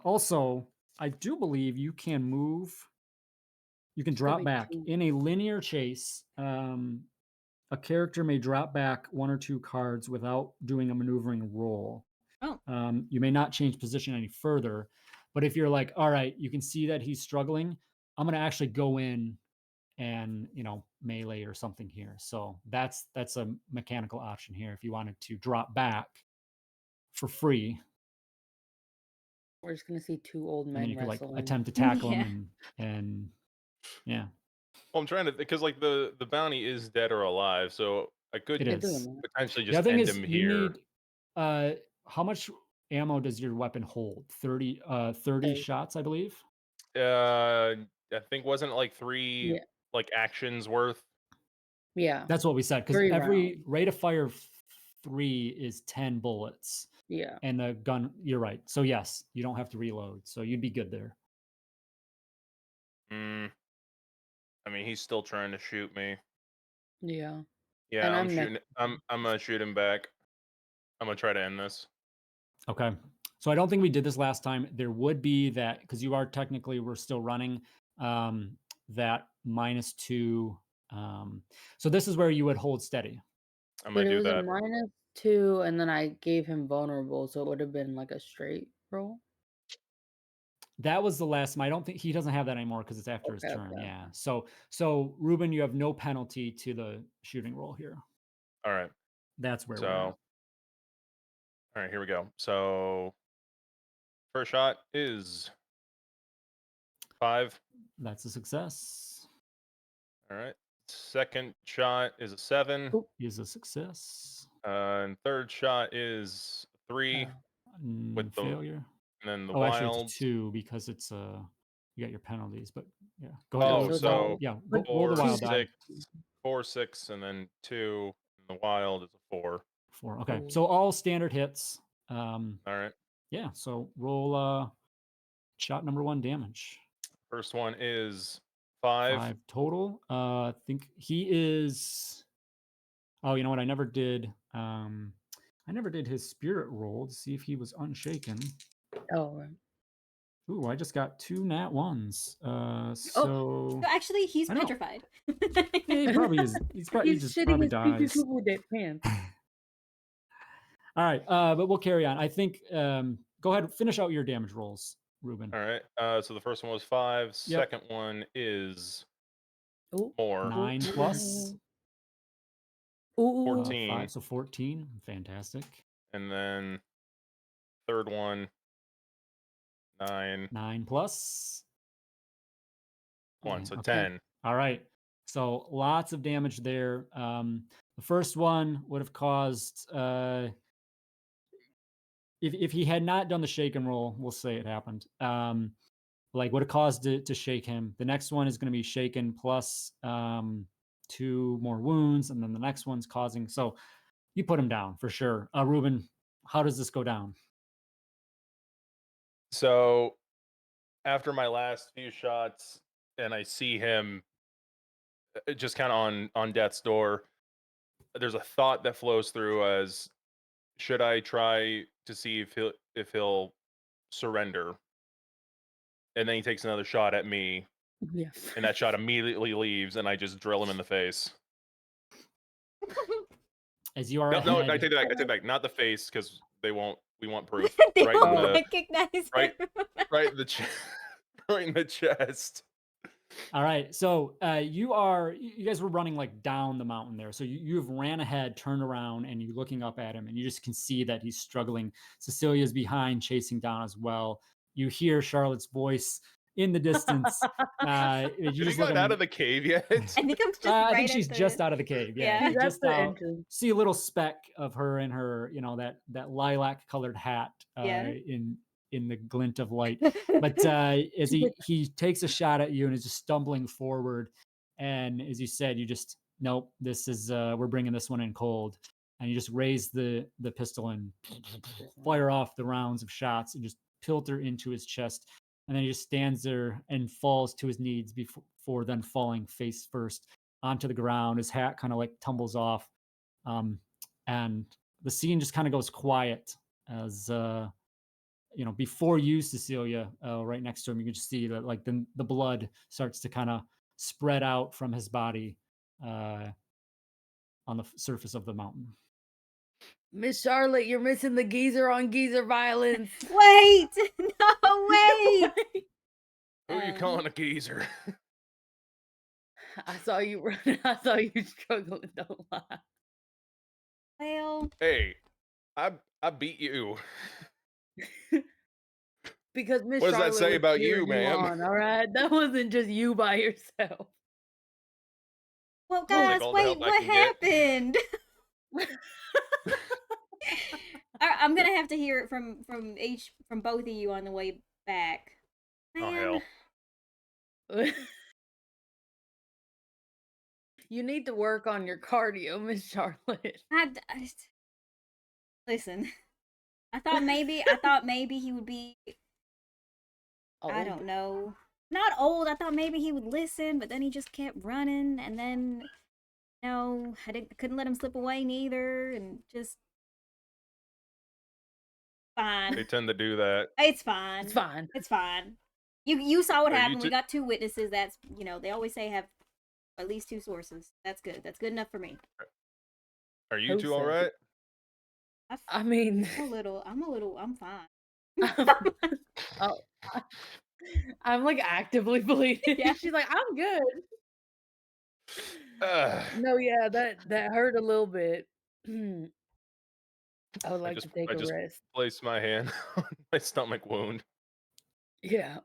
also I do believe you can move. You can drop back in a linear chase. A character may drop back 1 or 2 cards without doing a maneuvering roll. Oh. You may not change position any further, but if you're like, all right, you can see that he's struggling, I'm going to actually go in and melee or something here. So that's a mechanical option here if you wanted to drop back for free. We're just gonna see 2 old And then men you could like wrestling. attempt to tackle Yeah. him and yeah. Well, I'm trying to, because like the bounty is dead or alive, so I could It They're is. doing that. potentially The just other thing end is him you here. need how much ammo does your weapon hold? 30 30. shots, I believe. I think wasn't it like 3 Yeah. like actions worth? Yeah. That's what we said because 3 every rounds. rate of fire 3 is 10 bullets. Yeah. And the gun, you're right. So yes, you don't have to reload. So you'd be good there. I mean, he's still trying to shoot me. Yeah. Yeah, And I'm I'm shooting. I'm gonna shoot him back. I'm gonna try to end this. Okay. So I don't think we did this last time. There would be that because you are technically we're still running that -2. So this is where you would hold steady. I'm But gonna it do was a that. -2, and then I gave him vulnerable, so it would have been like a straight roll. That was the last time. I don't think he doesn't have that anymore because it's after his turn. Yeah. So Ruben, you have no penalty to the shooting roll here. All right. That's where So, we're at. all right, here we go. So, first shot is 5. That's a success. All right. Second shot is a 7. Is a success. And third shot is 3 with the failure. and then the Actually, wild. it's 2 because it's you got your penalties. But yeah, go Oh, ahead. so yeah, roll the 4, wild die. 4, 6, and then 2. And the wild is a 4. 4. Okay, so all standard hits. All right. Yeah. So roll shot number 1 damage. First one is 5. 5 total. I think he is. Oh, you know what? I never did his spirit roll to see if he was unshaken. Oh, right. Ooh, I just got 2 nat 1s. So actually, he's petrified. Yeah, he probably is. He's just probably dies. With that pants. All right, but we'll carry on. I think go ahead, finish out your damage rolls, Ruben. All right. So the first one was 5. Second one is 4. 9 plus. 14. 5, so 14. Fantastic. And then third one, 9. 9 plus 1, so okay. 10. All right. So lots of damage there. The first one would have caused if he had not done the shake and roll, we'll say it happened. Would have caused it to shake him. The next one is going to be shaken plus 2 more wounds, and then the next one's causing. So you put him down for sure. Ruben, how does this go down? So after my last few shots, and I see him just kind of on death's door, there's a thought that flows through as, should I try to see if he'll surrender? And then he takes another shot at me. Yeah. And that shot immediately leaves, and I just drill him in the face. As you are No, ahead, I take it back. Not the face, because we want proof. They right won't in the recognize right, him. right in the right in the chest. All right. So you guys were running like down the mountain there. So you've ran ahead, turned around, and you're looking up at him, and you just can see that he's struggling. Cecelia's behind, chasing down as well. you hear Charlotte's voice in the distance. You Has he just gotten look out of the cave yet? I think I'm just I right think at she's the... just out of the cave. Yeah, Yeah. She's at just the out. entrance. See a little speck of her in her, that lilac colored hat Yeah. in the glint of light. But as he takes a shot at you and is just stumbling forward, and as you said, you just nope, this is we're bringing this one in cold, and you just raise the pistol and fire off the rounds of shots and just filter into his chest, and then he just stands there and falls to his knees before then falling face first onto the ground. His hat kind of like tumbles off, and the scene just kind of goes quiet as before you, Cecelia, right next to him, you can just see that like the blood starts to kind of spread out from his body on the surface of the mountain. Miss Charlotte, you're missing the geezer on geezer violence. Wait! No, wait! Who are you calling a geezer? I saw you running. I saw you struggling. Don't lie. Well, Hey, I beat you. Because Miss What does that Charlotte say was about you, cheering ma'am? on, all right, that wasn't just you by yourself. well, I'll guys, take all the help wait, I what can get. happened? I'm gonna have to hear it from both of you on the way back. Oh Man, hell. You need to work on your cardio, Miss Charlotte. listen. I thought maybe he would be. I Old. don't know. Not old. I thought maybe he would listen, but then he just kept running, and then I couldn't let him slip away neither, and just fine. They tend to do that. It's fine. It's fine. It's fine. You saw what Are you happened. We two- got two witnesses. That's they always say have at least two sources. That's good. That's good enough for me. Are you Who two all said right? I mean, I'm fine. oh, I'm like actively bleeding. Yeah. She's like, I'm good. No, yeah, that hurt a little bit. I would like to take I a just rest. placed my hand on my stomach wound. Yeah.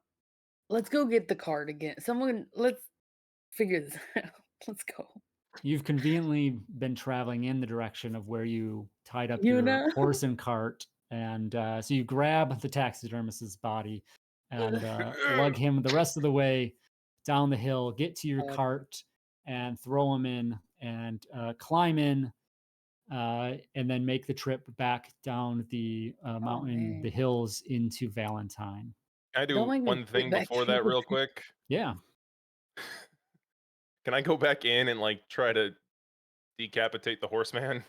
Let's go get the card again. Let's figure this out. Let's go. You've conveniently been traveling in the direction of where you tied up You your know? horse and cart, and so you grab the taxidermist's body and lug him the rest of the way down the hill, get to your cart, and throw him in, and climb in, and then make the trip back down the mountain, the man. hills into Valentine. Can I do Don't make me one get thing back before in that with real it. quick? Yeah. Can I go back in and like try to decapitate the horseman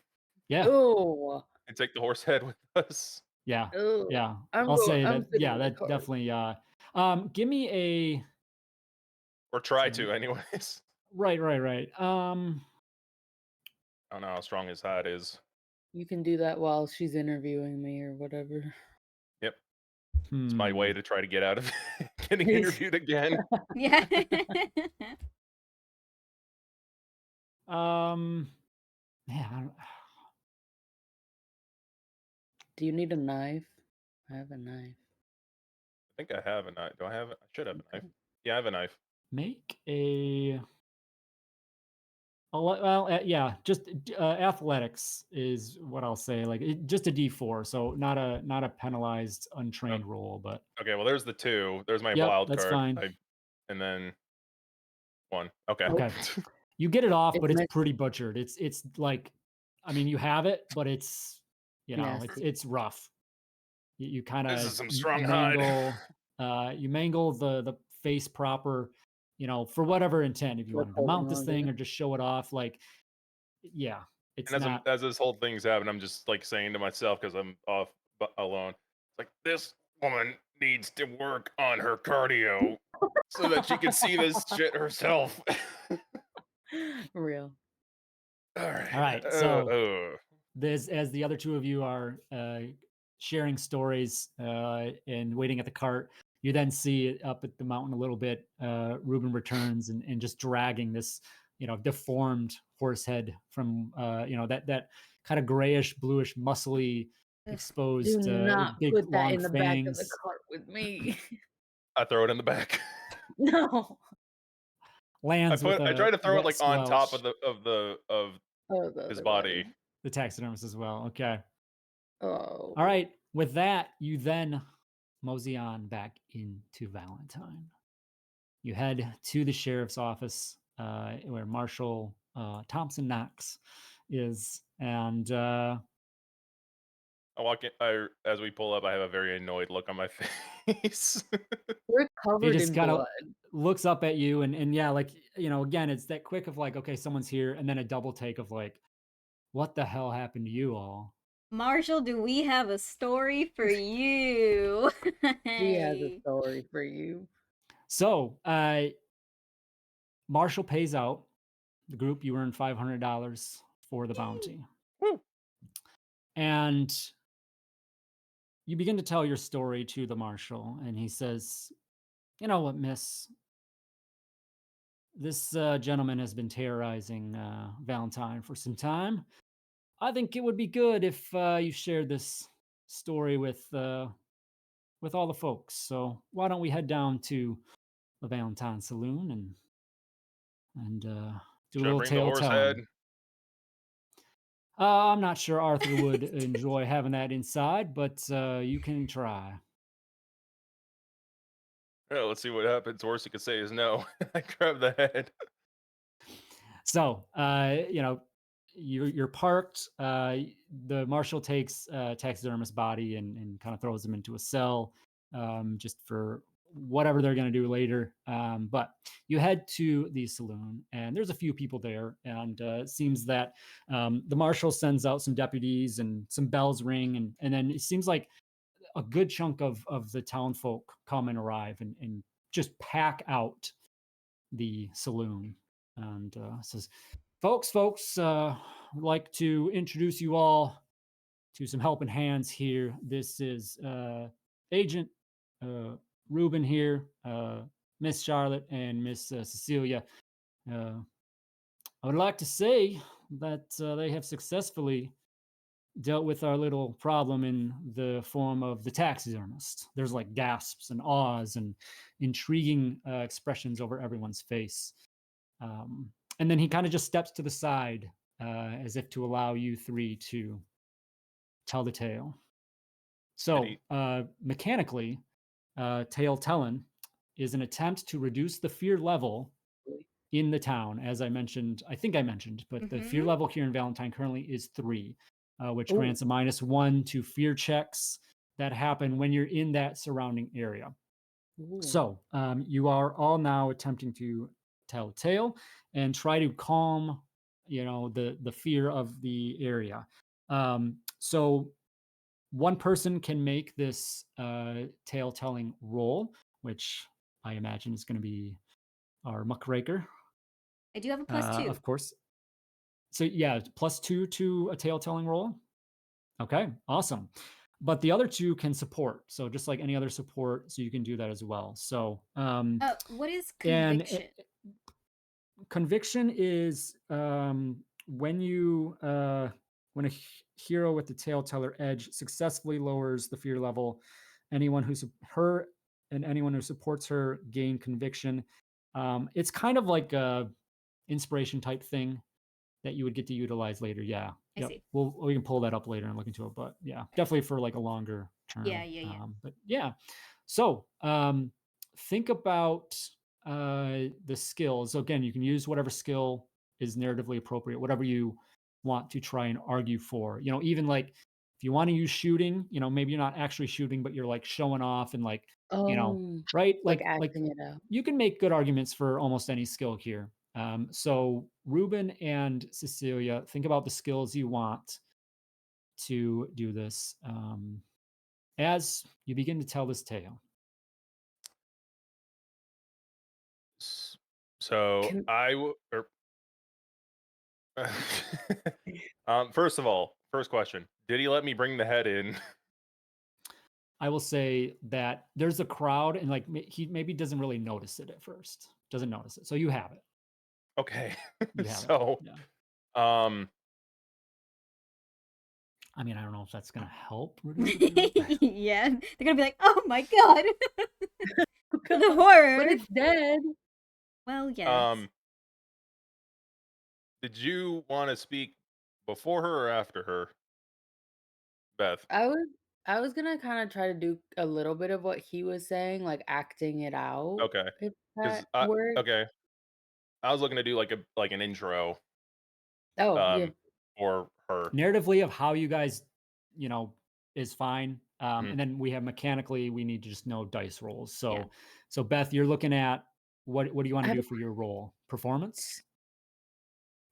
Yeah. Oh. and take the horse head with us? Yeah. Oh. Yeah. I'm I'll say I'm that. sitting Yeah, in the that cart. definitely. Give me a Or try Sorry. to, anyways. right. I don't know how strong his hide is. You can do that while she's interviewing me or whatever. Yep. It's my way to try to get out of getting interviewed again. Yeah. Yeah. Do you need a knife? I have a knife. I think I have a knife. Do I have it? I should have a knife. Okay. Yeah, I have a knife. Make a. Yeah, just athletics is what I'll say. Like just a D4, so not a penalized untrained roll, but Okay, well, there's the 2. There's my Yep, wild that's card. fine. And then 1. Okay. Okay. You get it off, It's but it's messy. pretty butchered. It's like, I mean, you have it, but it's Nasty. it's rough. You kind This of is some strong hide. mangle you mangle the face proper, for whatever intent. If you What's wanted to mount holding this on to thing it? or just show it off, like, yeah, it's And not. as this whole thing's happening, I'm just like saying to myself because I'm off alone. It's like this woman needs to work on her cardio so that she can see this shit herself. Real. All right. All right, so as the other two of you are sharing stories and waiting at the cart, you then see it up at the mountain a little bit. Ruben returns and just dragging this, deformed horse head from, that kind of grayish, bluish, muscly exposed Do not big put that long in the back of the fangs. cart with me. I throw it in the back. No. Lands with I a try to throw it wet like on top squelch. of Oh, the his other body. The taxidermist as well. Okay. Oh. All right. With that, you then mosey on back into Valentine. You head to the sheriff's office where Marshal Thompson Knox is, and I walk in. As we pull up, I have a very annoyed look on my face. We're he covered just in kind blood. of looks up at you, and yeah, like, you know, again, it's that quick of like, okay, someone's here, and then a double take of like, what the hell happened to you all? Marshall, do we have a story for you? He has a Hey. story for you. So, Marshall pays out the group. You earn $500 for the bounty, Woo. and you begin to tell your story to the marshal, and he says, "You know what, miss? This gentleman has been terrorizing Valentine for some time. I think it would be good if you shared this story with all the folks. So why don't we head down to the Valentine Saloon and do a Should I little bring the tale horse head? telling?" I'm not sure Arthur would enjoy having that inside, but you can try. Yeah, let's see what happens. Worst you could say is no. I grab the head. So, you know, you're parked. The marshal takes taxidermist's body and kind of throws him into a cell, just for whatever they're going to do later. But you head to the saloon, and there's a few people there, and it seems that the marshal sends out some deputies, and some bells ring, and then it seems like a good chunk of the town folk come and arrive and just pack out the saloon, and says, folks, I'd like to introduce you all to some helping hands here. This is Agent Ruben here, Miss Charlotte, and Miss Cecelia. I would like to say that they have successfully dealt with our little problem in the form of the taxidermist. There's like gasps and awes and intriguing expressions over everyone's face. And then he kind of just steps to the side as if to allow you three to tell the tale. So, mechanically, tale telling is an attempt to reduce the fear level in the town. As I mentioned, I think I mentioned, but the fear level here in Valentine currently is 3, which grants a -1 to fear checks that happen when you're in that surrounding area. So you are all now attempting to tell a tale and try to calm, you know, the fear of the area. So one person can make this tale telling roll, which I imagine is going to be our muckraker. I do have a +2. Of course. So yeah, +2 to a tale telling roll. Okay, awesome. But the other 2 can support. So just like any other support, so you can do that as well. So What is and conviction? conviction is when you when a hero with the tale teller edge successfully lowers the fear level, anyone who her and anyone who supports her gain conviction. It's kind of like a inspiration type thing that you would get to utilize later. Yeah. I see. We can pull that up later and look into it, but yeah, definitely for like a longer term. Yeah. But yeah. So think about the skills. So again, you can use whatever skill is narratively appropriate, whatever you want to try and argue for. You know, even like if you want to use shooting, you know, maybe you're not actually shooting, but you're like showing off and like, you know, right? Like Like acting it out. you can make good arguments for almost any skill here. So Ruben and Cecelia, think about the skills you want to do this as you begin to tell this tale. So I will. First of all, first question: did he let me bring the head in? I will say that there's a crowd, and like he maybe doesn't really notice it at first. Doesn't notice it, so you have it. Okay. You have So, it. Yeah. I mean, I don't know if that's gonna help reduce the fear. Yeah, they're gonna be like, "Oh my god, the horror!" But it's dead. Well, yes. Did you want to speak before her or after her, Beth? I was gonna kind of try to do a little bit of what he was saying, like acting it out. Okay, If because that works. okay, I was looking to do like an intro Oh yeah. for her. Narratively of how you guys, you know, is fine. Mhm. And then we have mechanically, we need to just know dice rolls. So, Yeah. so Beth, you're looking at what do you want I to do don't, for your role? Performance?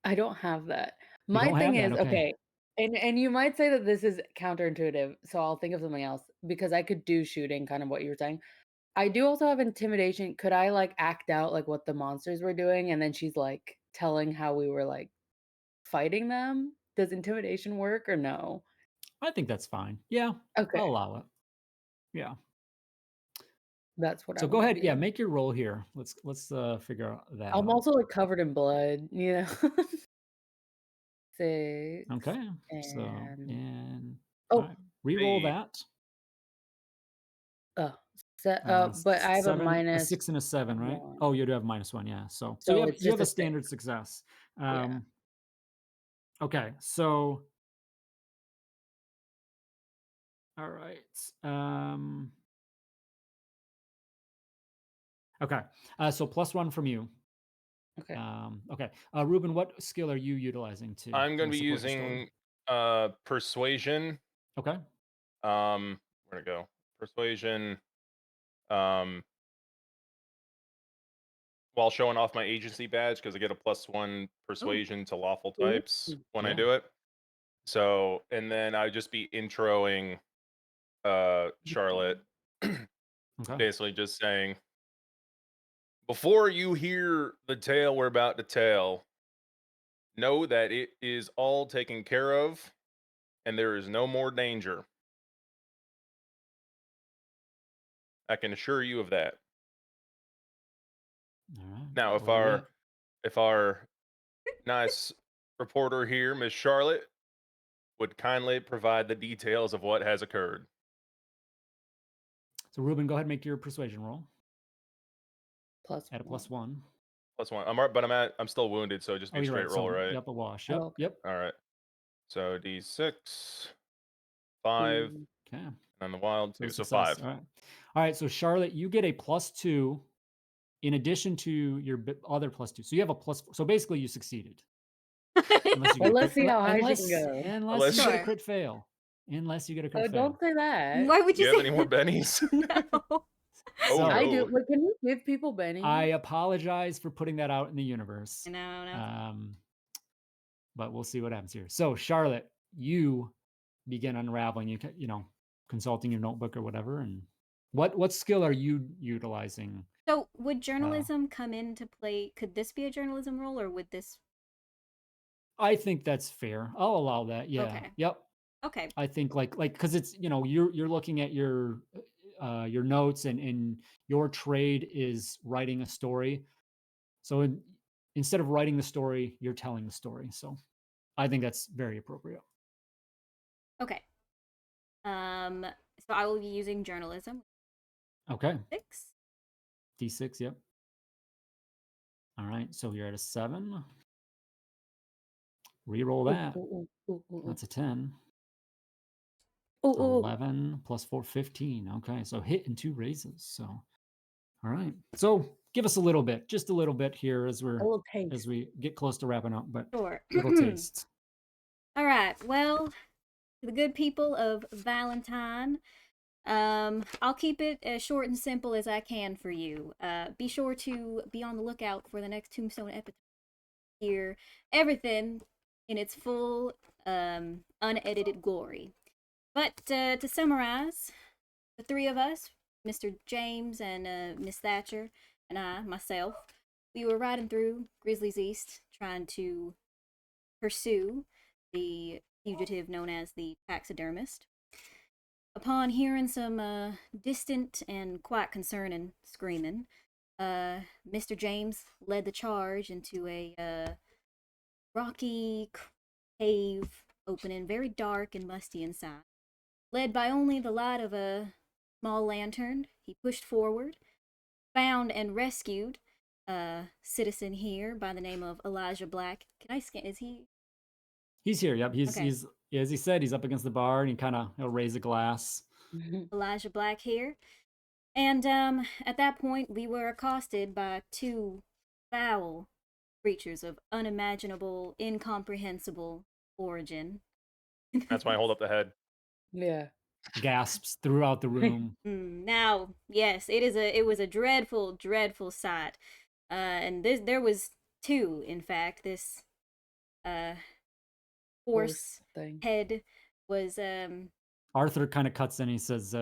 I don't have that. You My don't thing have that, is okay. okay, and you might say that this is counterintuitive, so I'll think of something else because I could do shooting, kind of what you were saying. I do also have intimidation. Could I like act out like what the monsters were doing, and then she's like telling how we were like fighting them? Does intimidation work or no? I think that's fine. Yeah, Okay, I'll allow it. Yeah. that's what I So go want ahead. to Yeah, do. make your roll here. Let's figure that I'm out. also like covered in blood, you know. 6 Okay. So and and all oh, right. Reroll The that. oh, but I have a Seven, a minus 6 and a 7, right? 1, Oh, you do have -1, yeah. So so you have it's just a a 6. standard success. Yeah. Okay, so all right. Okay. So +1 from you. Okay. Okay. Ruben, what skill are you utilizing to I'm going to be support the story? using persuasion. Okay. Where'd it go? Persuasion. Um, while showing off my agency badge because I get a +1 persuasion to lawful Ooh. types when I Yeah. do it. So, and then I'd just be introing Charlotte, Okay. basically just saying, before you hear the tale we're about to tell, know that it is all taken care of and there is no more danger. I can assure you of that. All right. Now, Roll it. if our nice reporter here, Miss Charlotte, would kindly provide the details of what has occurred. So Ruben, go ahead and make your persuasion roll. At a +1. +1. +1. But I'm still wounded, so just Oh, be a you're straight right. roll, So right? yep, a wash. Oh, Yep. okay. Yep. All right. So D6, 5, Ooh. Okay. and then the wild So 2. So success. 5. All right. All right. So Charlotte, you get a +2 in addition to your other +2. So you have a +4. So basically, you succeeded. Unless you Well, get a let's crit, see how high she can unless go. you get a Sure. crit fail. Unless you get a Oh, crit don't fail. say that. Why would Do you you have say any more bennies? no? Oh, So I do. no. Like, can you give people bennies? I apologize for putting that out in the universe. No. But we'll see what happens here. So Charlotte, you begin unraveling. You know, consulting your notebook or whatever. And what skill are you utilizing? So, would journalism come into play? Could this be a journalism role, or would this? I think that's fair. I'll allow that. Yeah. Okay. Yep. Okay. I think like because it's you're looking at your notes and your trade is writing a story. So instead of writing the story, you're telling the story. So I think that's very appropriate. Okay. So I will be using journalism. Okay. 6. D6. Yep. All right. So you're at a 7. Reroll that. That's a 10. Ooh, ooh. 11 plus 4, 15. Okay. So hit and 2 raises. So, all right. So give us a little bit, just a little bit here as A little taste. we get close to wrapping up, but Sure. little taste. All right. Well, to the good people of Valentine, I'll keep it as short and simple as I can for you. Be sure to be on the lookout for the next Tombstone episode. Hear everything in its full, unedited glory. But to summarize, the three of us, Mr. James and Miss Thatcher, and I, myself, we were riding through Grizzly's East trying to pursue the fugitive known as the taxidermist. Upon hearing some distant and quite concerning screaming, Mr. James led the charge into a rocky cave opening very dark and musty inside. Led by only the light of a small lantern, he pushed forward, found and rescued a citizen here by the name of Elijah Black. Can I scan? Is he? He's here. Yep. Okay. He's as he said, he's up against the bar and he'll raise a glass. Elijah Black here. And at that point, we were accosted by two foul creatures of unimaginable, incomprehensible origin. That's why I hold up the head. Yeah. Gasps throughout the room. Now, yes, it was a dreadful, dreadful sight. And there was two, in fact. This horse thing. head was Arthur kind of cuts in. He says,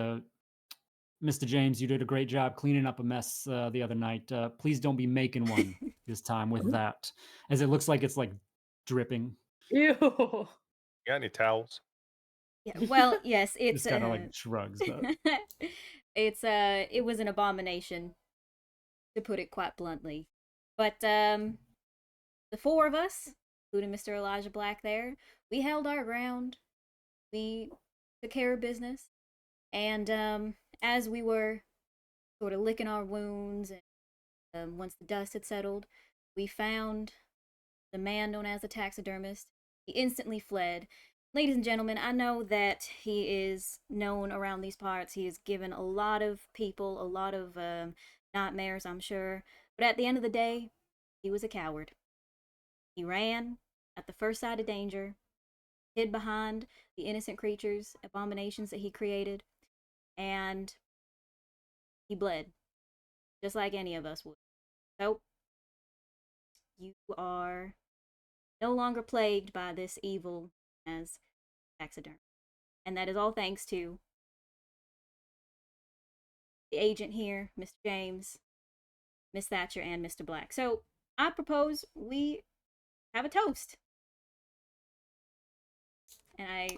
Mr. James, you did a great job cleaning up a mess the other night. Please don't be making one this time with that, as it looks like it's like dripping. Ew. You got any towels? yeah, well, yes, it's Just kind of like shrugs. But it was an abomination, to put it quite bluntly. But the four of us, including Mr. Elijah Black there, we held our ground. We took care of business. And as we were sort of licking our wounds, and once the dust had settled, we found the man known as the taxidermist. He instantly fled. Ladies and gentlemen, I know that he is known around these parts. He has given a lot of people a lot of nightmares, I'm sure. But at the end of the day, he was a coward. He ran at the first sight of danger, hid behind the innocent creatures, abominations that he created, and he bled, just like any of us would. So, you are no longer plagued by this evil as taxidermy. And that is all thanks to the agent here, Mr. James, Miss Thatcher, and Mr. Black. So, I propose we have a toast. And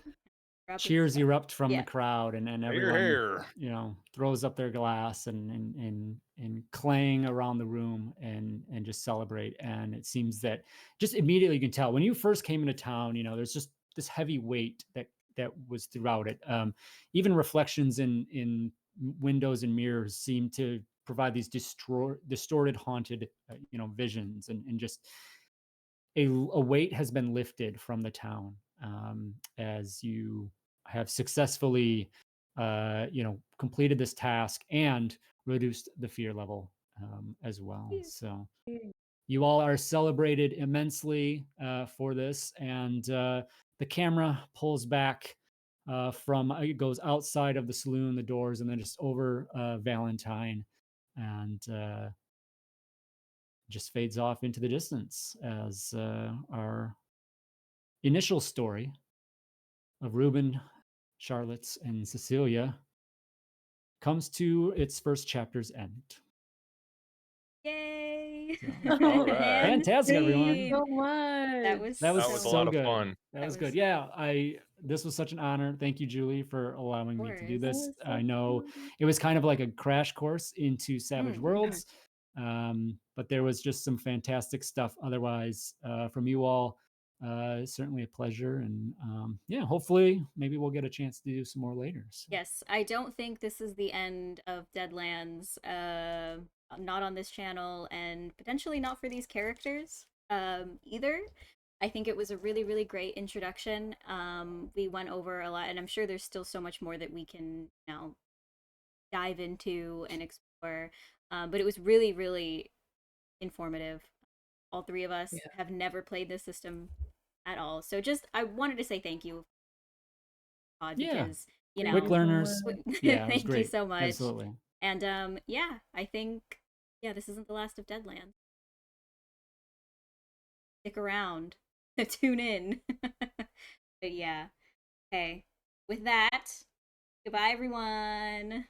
cheers erupt from the crowd, and everyone Here. Throws up their glass and clang around the room and just celebrate. And it seems that just immediately you can tell when you first came into town, there's just this heavy weight that was throughout it. Even reflections in windows and mirrors seem to provide these distorted, haunted visions, and just a weight has been lifted from the town as you have successfully completed this task and reduced the fear level as well. So you all are celebrated immensely for this, and the camera pulls back from it goes outside of the saloon, the doors, and then just over Valentine, and just fades off into the distance as our initial story of Reuben, Charlotte, and Cecelia comes to its first chapter's end. Yay! So, all right. Fantastic, everyone. So much. That was a so lot of good. fun. That was good. Yeah, this was such an honor. Thank you, Julie, for allowing me to do this. So I know fun. it was kind of like a crash course into Savage Worlds, but there was just some fantastic stuff otherwise from you all. Certainly a pleasure, and hopefully maybe we'll get a chance to do some more later. So. Yes, I don't think this is the end of Deadlands. Not on this channel, and potentially not for these characters either. I think it was a really, really great introduction. We went over a lot, and I'm sure there's still so much more that we can dive into and explore. But it was really, really informative. All three of us have never played this system at all, so I wanted to say thank you. Because quick learners. Thank you so much. Absolutely. And I think this isn't the last of Deadlands. Stick around. Tune in. But yeah. Okay. With that, goodbye everyone.